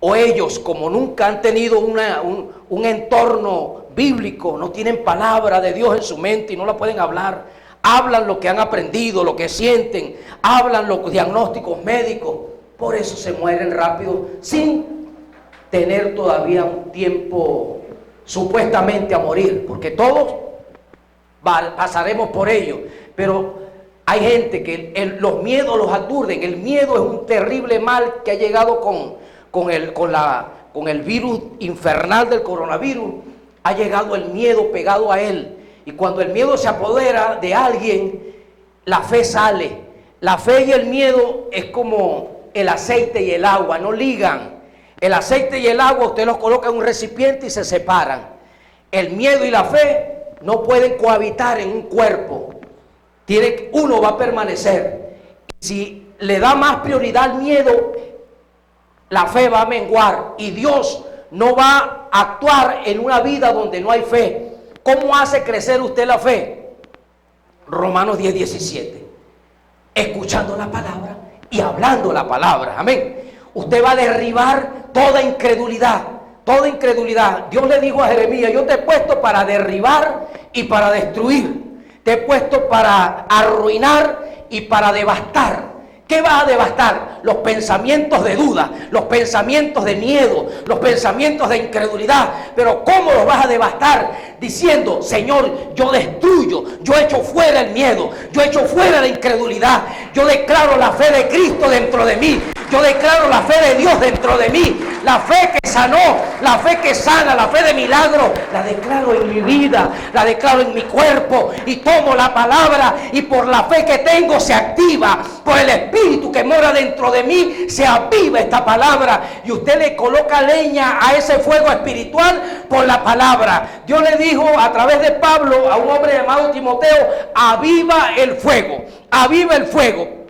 O ellos, como nunca han tenido un entorno bíblico, no tienen palabra de Dios en su mente y no la pueden hablar. Hablan lo que han aprendido, lo que sienten, hablan los diagnósticos médicos. Por eso se mueren rápido sin tener todavía un tiempo supuestamente a morir, porque todos pasaremos por ello. Pero hay gente que los miedos los aturden. El miedo es un terrible mal que ha llegado con el virus infernal del coronavirus. Ha llegado el miedo pegado a él, y cuando el miedo se apodera de alguien, la fe sale. La fe y el miedo es como el aceite y el agua, no ligan. El aceite y el agua usted los coloca en un recipiente y se separan. El miedo y la fe no pueden cohabitar en un cuerpo. Uno va a permanecer. Y si le da más prioridad al miedo, la fe va a menguar y Dios no va a actuar en una vida donde no hay fe. ¿Cómo hace crecer usted la fe? Romanos 10:17. Escuchando la palabra y hablando la palabra. Amén. Usted va a derribar toda incredulidad, toda incredulidad. Dios le dijo a Jeremías: yo te he puesto para derribar y para destruir. Te he puesto para arruinar y para devastar. ¿Qué vas a devastar? Los pensamientos de duda, los pensamientos de miedo, los pensamientos de incredulidad. Pero ¿cómo los vas a devastar? Diciendo: Señor, yo destruyo, yo echo fuera el miedo, yo echo fuera la incredulidad, yo declaro la fe de Cristo dentro de mí, yo declaro la fe de Dios dentro de mí, la fe que sanó, la fe que sana, la fe de milagro, la declaro en mi vida, la declaro en mi cuerpo, y tomo la palabra, y por la fe que tengo se activa, por el Espíritu que mora dentro de mí se aviva esta palabra, y usted le coloca leña a ese fuego espiritual por la palabra. Dios le dijo a través de Pablo a un hombre llamado Timoteo: aviva el fuego, aviva el fuego.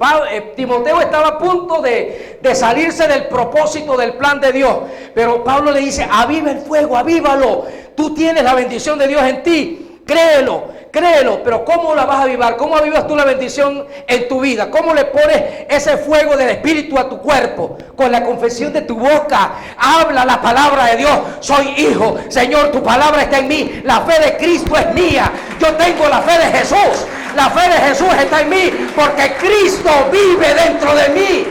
Timoteo estaba a punto de salirse del propósito del plan de Dios, pero Pablo le dice: aviva el fuego, avívalo. Tú tienes la bendición de Dios en ti, créelo, créelo. Pero ¿cómo la vas a avivar? ¿Cómo avivas tú la bendición en tu vida? ¿Cómo le pones ese fuego del Espíritu a tu cuerpo? Con la confesión de tu boca. Habla la palabra de Dios: soy hijo, Señor, tu palabra está en mí, la fe de Cristo es mía, yo tengo la fe de Jesús, la fe de Jesús está en mí, porque Cristo vive dentro de mí.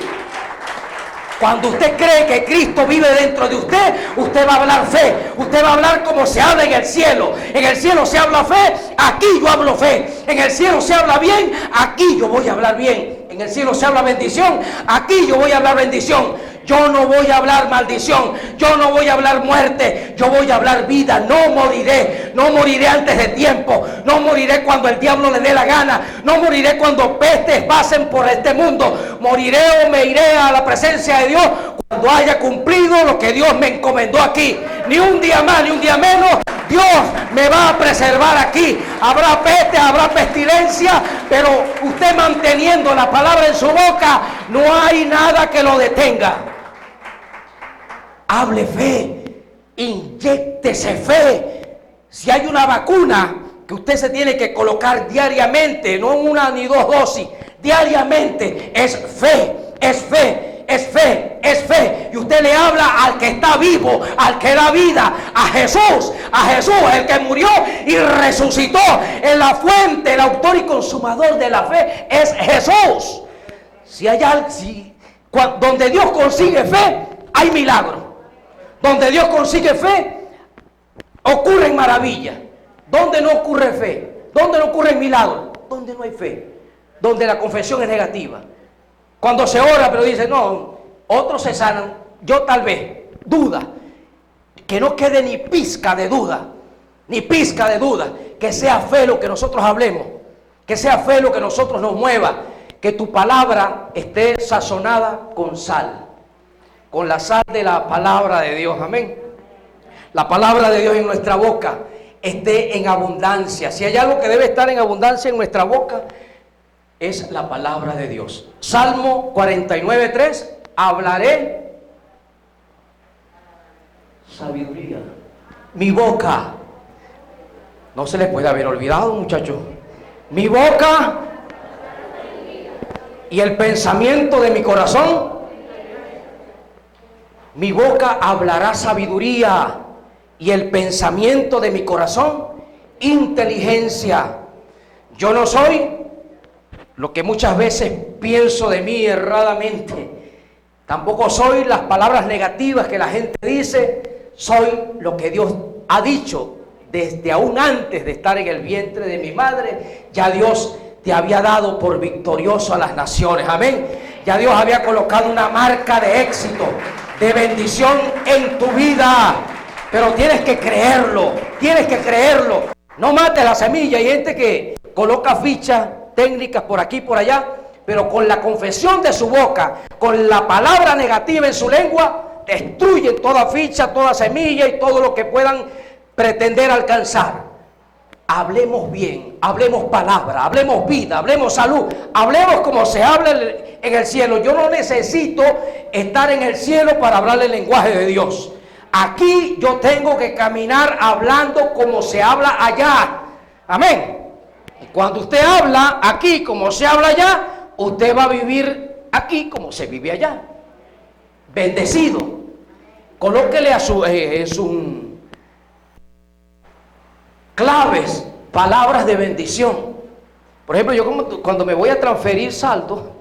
Cuando usted cree que Cristo vive dentro de usted, usted va a hablar fe. Usted va a hablar como se habla en el cielo. En el cielo se habla fe, aquí yo hablo fe. En el cielo se habla bien, aquí yo voy a hablar bien. En el cielo se habla bendición, aquí yo voy a hablar bendición. Yo no voy a hablar maldición, yo no voy a hablar muerte, yo voy a hablar vida. No moriré, no moriré antes de tiempo, no moriré cuando el diablo le dé la gana, no moriré cuando pestes pasen por este mundo. Moriré o me iré a la presencia de Dios cuando haya cumplido lo que Dios me encomendó aquí. Ni un día más, ni un día menos, Dios me va a preservar aquí. Habrá peste, habrá pestilencia, pero usted manteniendo la palabra en su boca, no hay nada que lo detenga. Hable fe, inyéctese fe. Si hay una vacuna que usted se tiene que colocar diariamente, no una ni dos dosis, diariamente, es fe, es fe, es fe, es fe. Y usted le habla al que está vivo, al que da vida, a Jesús, el que murió y resucitó. En la fuente, el autor y consumador de la fe es Jesús. Donde Dios consigue fe, hay milagro. Donde Dios consigue fe, ocurren maravillas. Donde no ocurre fe, donde no ocurren milagros, donde no hay fe, donde la confesión es negativa. Cuando se ora pero dice: no, otros se sanan, yo tal vez, duda. Que no quede ni pizca de duda, ni pizca de duda. Que sea fe lo que nosotros hablemos, que sea fe lo que nosotros nos mueva. Que tu palabra esté sazonada con sal, con la sal de la palabra de Dios. Amén. La palabra de Dios en nuestra boca esté en abundancia. Si hay algo que debe estar en abundancia en nuestra boca, es la palabra de Dios. Salmo 49:3: hablaré sabiduría Mi boca, no se les puede haber olvidado, muchachos. Mi boca y el pensamiento de mi corazón. Mi boca hablará sabiduría y el pensamiento de mi corazón, inteligencia. Yo no soy lo que muchas veces pienso de mí erradamente. Tampoco soy las palabras negativas que la gente dice. Soy lo que Dios ha dicho desde aún antes de estar en el vientre de mi madre. Ya Dios te había dado por victorioso a las naciones. Amén. Ya Dios había colocado una marca de éxito, de bendición en tu vida. Pero tienes que creerlo, tienes que creerlo. No mates la semilla. Hay gente que coloca fichas técnicas por aquí y por allá, pero con la confesión de su boca, con la palabra negativa en su lengua, destruyen toda ficha, toda semilla y todo lo que puedan pretender alcanzar. Hablemos bien, hablemos palabra, hablemos vida, hablemos salud, hablemos como se habla en el cielo. Yo no necesito estar en el cielo para hablar el lenguaje de Dios. Aquí yo tengo que caminar hablando como se habla allá. Amén. Y cuando usted habla aquí como se habla allá, usted va a vivir aquí como se vive allá. Bendecido. Colóquele en sus claves palabras de bendición. Por ejemplo, yo cuando me voy a transferir saldo,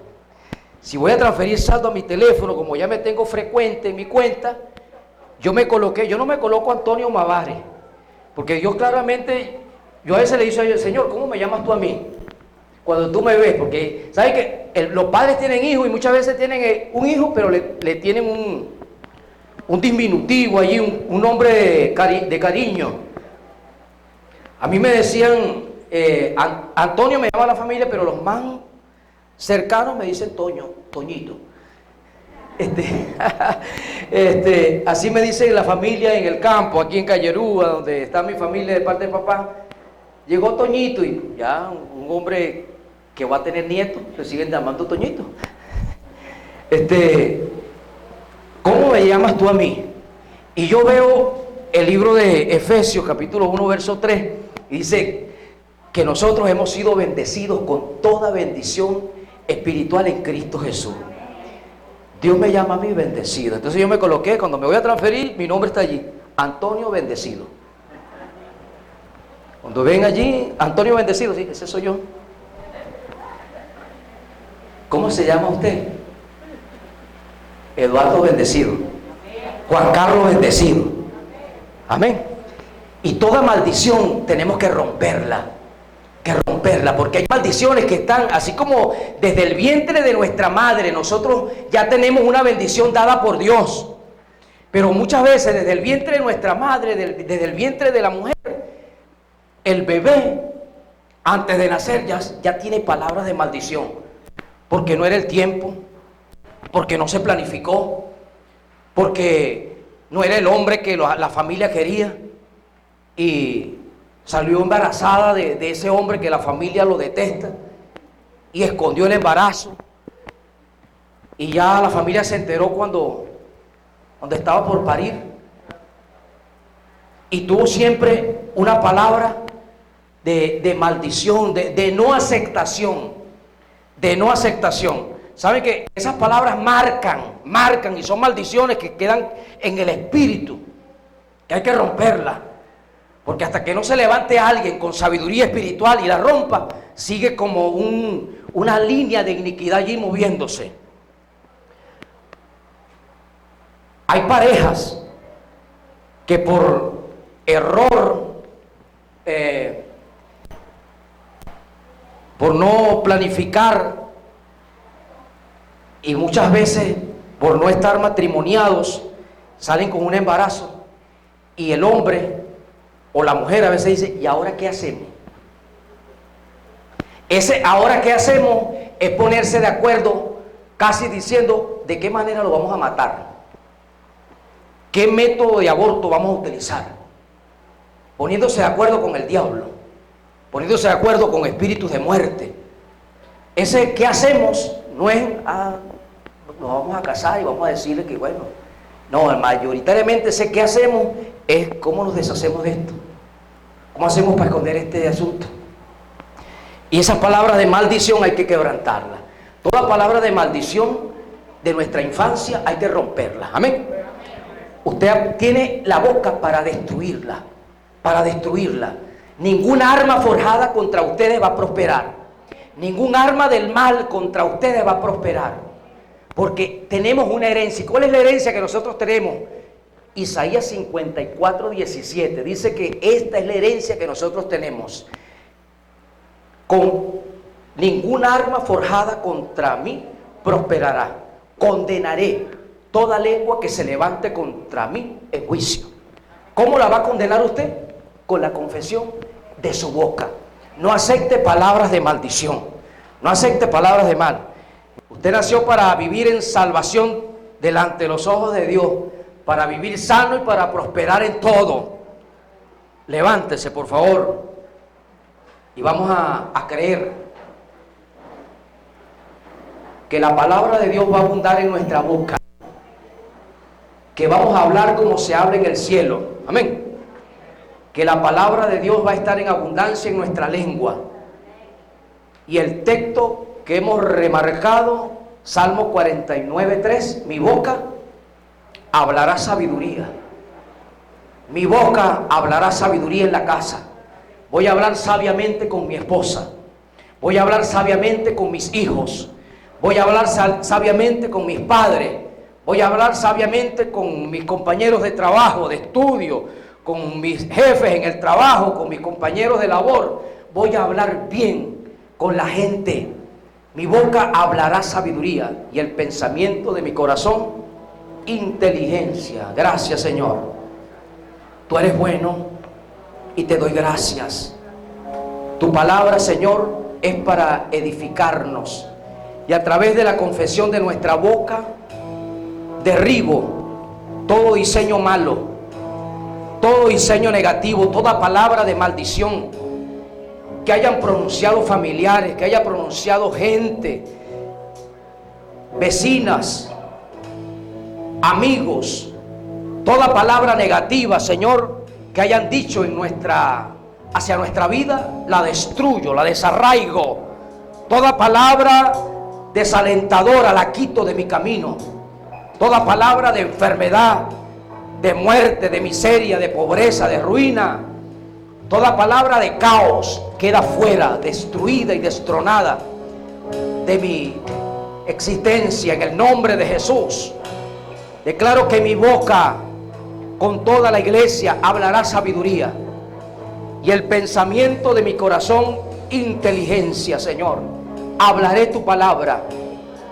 si voy a transferir saldo a mi teléfono, como ya me tengo frecuente en mi cuenta, yo no me coloco Antonio Mavares, porque yo claramente, yo a veces le digo a Dios, Señor, ¿cómo me llamas tú a mí? Cuando tú me ves, porque ¿sabes que los padres tienen hijos y muchas veces tienen un hijo, pero le tienen un diminutivo allí, un nombre de cariño? A mí me decían, Antonio me llama a la familia, pero los más cercanos me dicen Toñito. Así me dicen la familia en el campo, aquí en Callerúa, donde está mi familia de parte de papá. Llegó Toñito y ya un hombre que va a tener nietos, le siguen llamando Toñito. ¿Cómo me llamas tú a mí? Y yo veo el libro de Efesios, capítulo 1, verso 3, y dice que nosotros hemos sido bendecidos con toda bendición espiritual en Cristo Jesús. Dios me llama a mí bendecido. Entonces yo me coloqué, cuando me voy a transferir, mi nombre está allí, Antonio Bendecido. Cuando ven allí, Antonio Bendecido, sí, ese soy yo. ¿Cómo se llama usted? Eduardo Bendecido. Juan Carlos Bendecido. Amén. Y toda maldición tenemos que romperla, porque hay maldiciones que están, así como desde el vientre de nuestra madre, nosotros ya tenemos una bendición dada por Dios, pero muchas veces desde el vientre de nuestra madre, desde el vientre de la mujer, el bebé, antes de nacer, ya tiene palabras de maldición, porque no era el tiempo, porque no se planificó, porque no era el hombre que la familia quería, y salió embarazada de ese hombre que la familia lo detesta, y escondió el embarazo, y ya la familia se enteró cuando estaba por parir, y tuvo siempre una palabra de maldición, de no aceptación, ¿Saben que esas palabras marcan y son maldiciones que quedan en el espíritu, que hay que romperlas? Porque hasta que no se levante alguien con sabiduría espiritual y la rompa, sigue como una línea de iniquidad allí moviéndose. Hay parejas que por error, por no planificar y muchas veces por no estar matrimoniados, salen con un embarazo y el hombre o la mujer a veces dice, ¿y ahora qué hacemos? Ese ahora qué hacemos es ponerse de acuerdo, casi diciendo de qué manera lo vamos a matar, qué método de aborto vamos a utilizar, poniéndose de acuerdo con el diablo, poniéndose de acuerdo con espíritus de muerte. Ese qué hacemos no es, nos vamos a casar y vamos a decirle que bueno, no, mayoritariamente ese qué hacemos es cómo nos deshacemos de esto. ¿Cómo hacemos para esconder este asunto? Y esas palabras de maldición hay que quebrantarlas. Toda palabra de maldición de nuestra infancia hay que romperla. Amén. Usted tiene la boca para destruirla. Para destruirla. Ninguna arma forjada contra ustedes va a prosperar. Ningún arma del mal contra ustedes va a prosperar. Porque tenemos una herencia. ¿Cuál es la herencia que nosotros tenemos? Isaías 54, 17. Dice que esta es la herencia que nosotros tenemos. Con ninguna arma forjada contra mí prosperará. Condenaré toda lengua que se levante contra mí en juicio. ¿Cómo la va a condenar usted? Con la confesión de su boca. No acepte palabras de maldición. No acepte palabras de mal. Usted nació para vivir en salvación delante de los ojos de Dios, para vivir sano y para prosperar en todo. Levántese, por favor, y vamos a creer que la palabra de Dios va a abundar en nuestra boca, que vamos a hablar como se habla en el cielo. Amén. Que la palabra de Dios va a estar en abundancia en nuestra lengua. Y el texto que hemos remarcado, Salmo 49:3, mi boca hablará sabiduría. Mi boca hablará sabiduría en la casa. Voy a hablar sabiamente con mi esposa. Voy a hablar sabiamente con mis hijos. Voy a hablar sabiamente con mis padres. Voy a hablar sabiamente con mis compañeros de trabajo, de estudio, con mis jefes en el trabajo, con mis compañeros de labor. Voy a hablar bien con la gente. Mi boca hablará sabiduría y el pensamiento de mi corazón, inteligencia. Gracias, Señor. Tú eres bueno y te doy gracias. Tu palabra, Señor, es para edificarnos. Y a través de la confesión de nuestra boca, derribo todo diseño malo, todo diseño negativo, toda palabra de maldición que hayan pronunciado familiares, que haya pronunciado gente, vecinas, amigos, toda palabra negativa, Señor, que hayan dicho hacia nuestra vida, la destruyo, la desarraigo. Toda palabra desalentadora la quito de mi camino. Toda palabra de enfermedad, de muerte, de miseria, de pobreza, de ruina, toda palabra de caos queda fuera, destruida y destronada de mi existencia en el nombre de Jesús. Declaro que mi boca con toda la iglesia hablará sabiduría y el pensamiento de mi corazón inteligencia, Señor. Hablaré tu palabra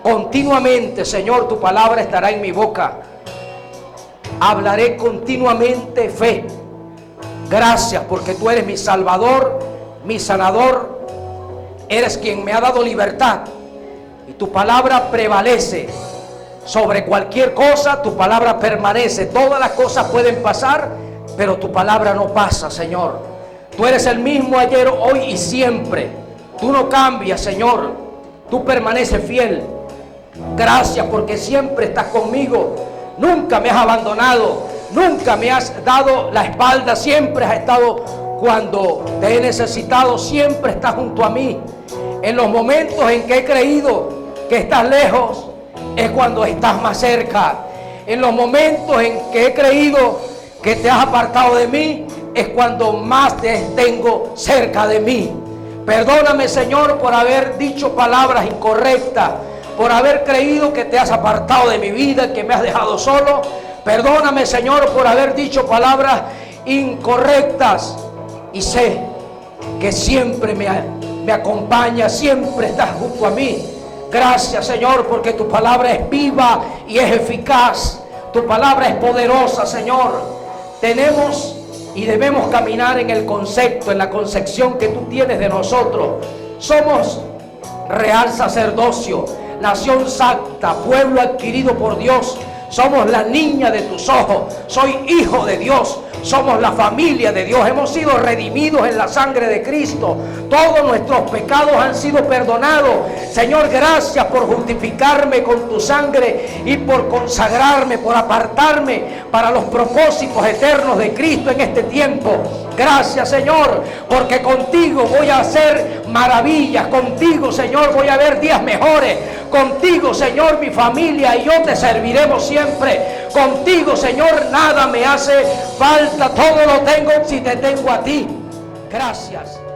continuamente, Señor. Tu palabra estará en mi boca. Hablaré continuamente fe. Gracias porque tú eres mi Salvador, mi sanador. Eres quien me ha dado libertad y tu palabra prevalece sobre cualquier cosa. Tu palabra permanece. Todas las cosas pueden pasar, pero tu palabra no pasa, Señor. Tú eres el mismo ayer, hoy y siempre. Tú no cambias, Señor. Tú permaneces fiel. Gracias porque siempre estás conmigo. Nunca me has abandonado. Nunca me has dado la espalda. Siempre has estado cuando te he necesitado. Siempre estás junto a mí. En los momentos en que he creído que estás lejos, es cuando estás más cerca. En los momentos en que he creído que te has apartado de mí, es cuando más te tengo cerca de mí. Perdóname, Señor, por haber dicho palabras incorrectas, por haber creído que te has apartado de mi vida, que me has dejado solo. Perdóname, Señor, por haber dicho palabras incorrectas. Y sé que siempre me acompaña, siempre estás junto a mí. Gracias, Señor, porque tu palabra es viva y es eficaz. Tu palabra es poderosa, Señor. Tenemos y debemos caminar en el concepto, en la concepción que tú tienes de nosotros. Somos real sacerdocio, nación santa, pueblo adquirido por Dios. somos la niña de tus ojos, soy hijo de Dios, somos la familia de Dios, hemos sido redimidos en la sangre de Cristo, todos nuestros pecados han sido perdonados. Señor, gracias por justificarme con tu sangre y por consagrarme, por apartarme para los propósitos eternos de Cristo en este tiempo. Gracias, Señor, porque contigo voy a hacer maravillas, contigo, Señor, voy a ver días mejores, contigo, Señor, mi familia y yo te serviremos siempre. Contigo, Señor, nada me hace falta, todo lo tengo si te tengo a ti. Gracias.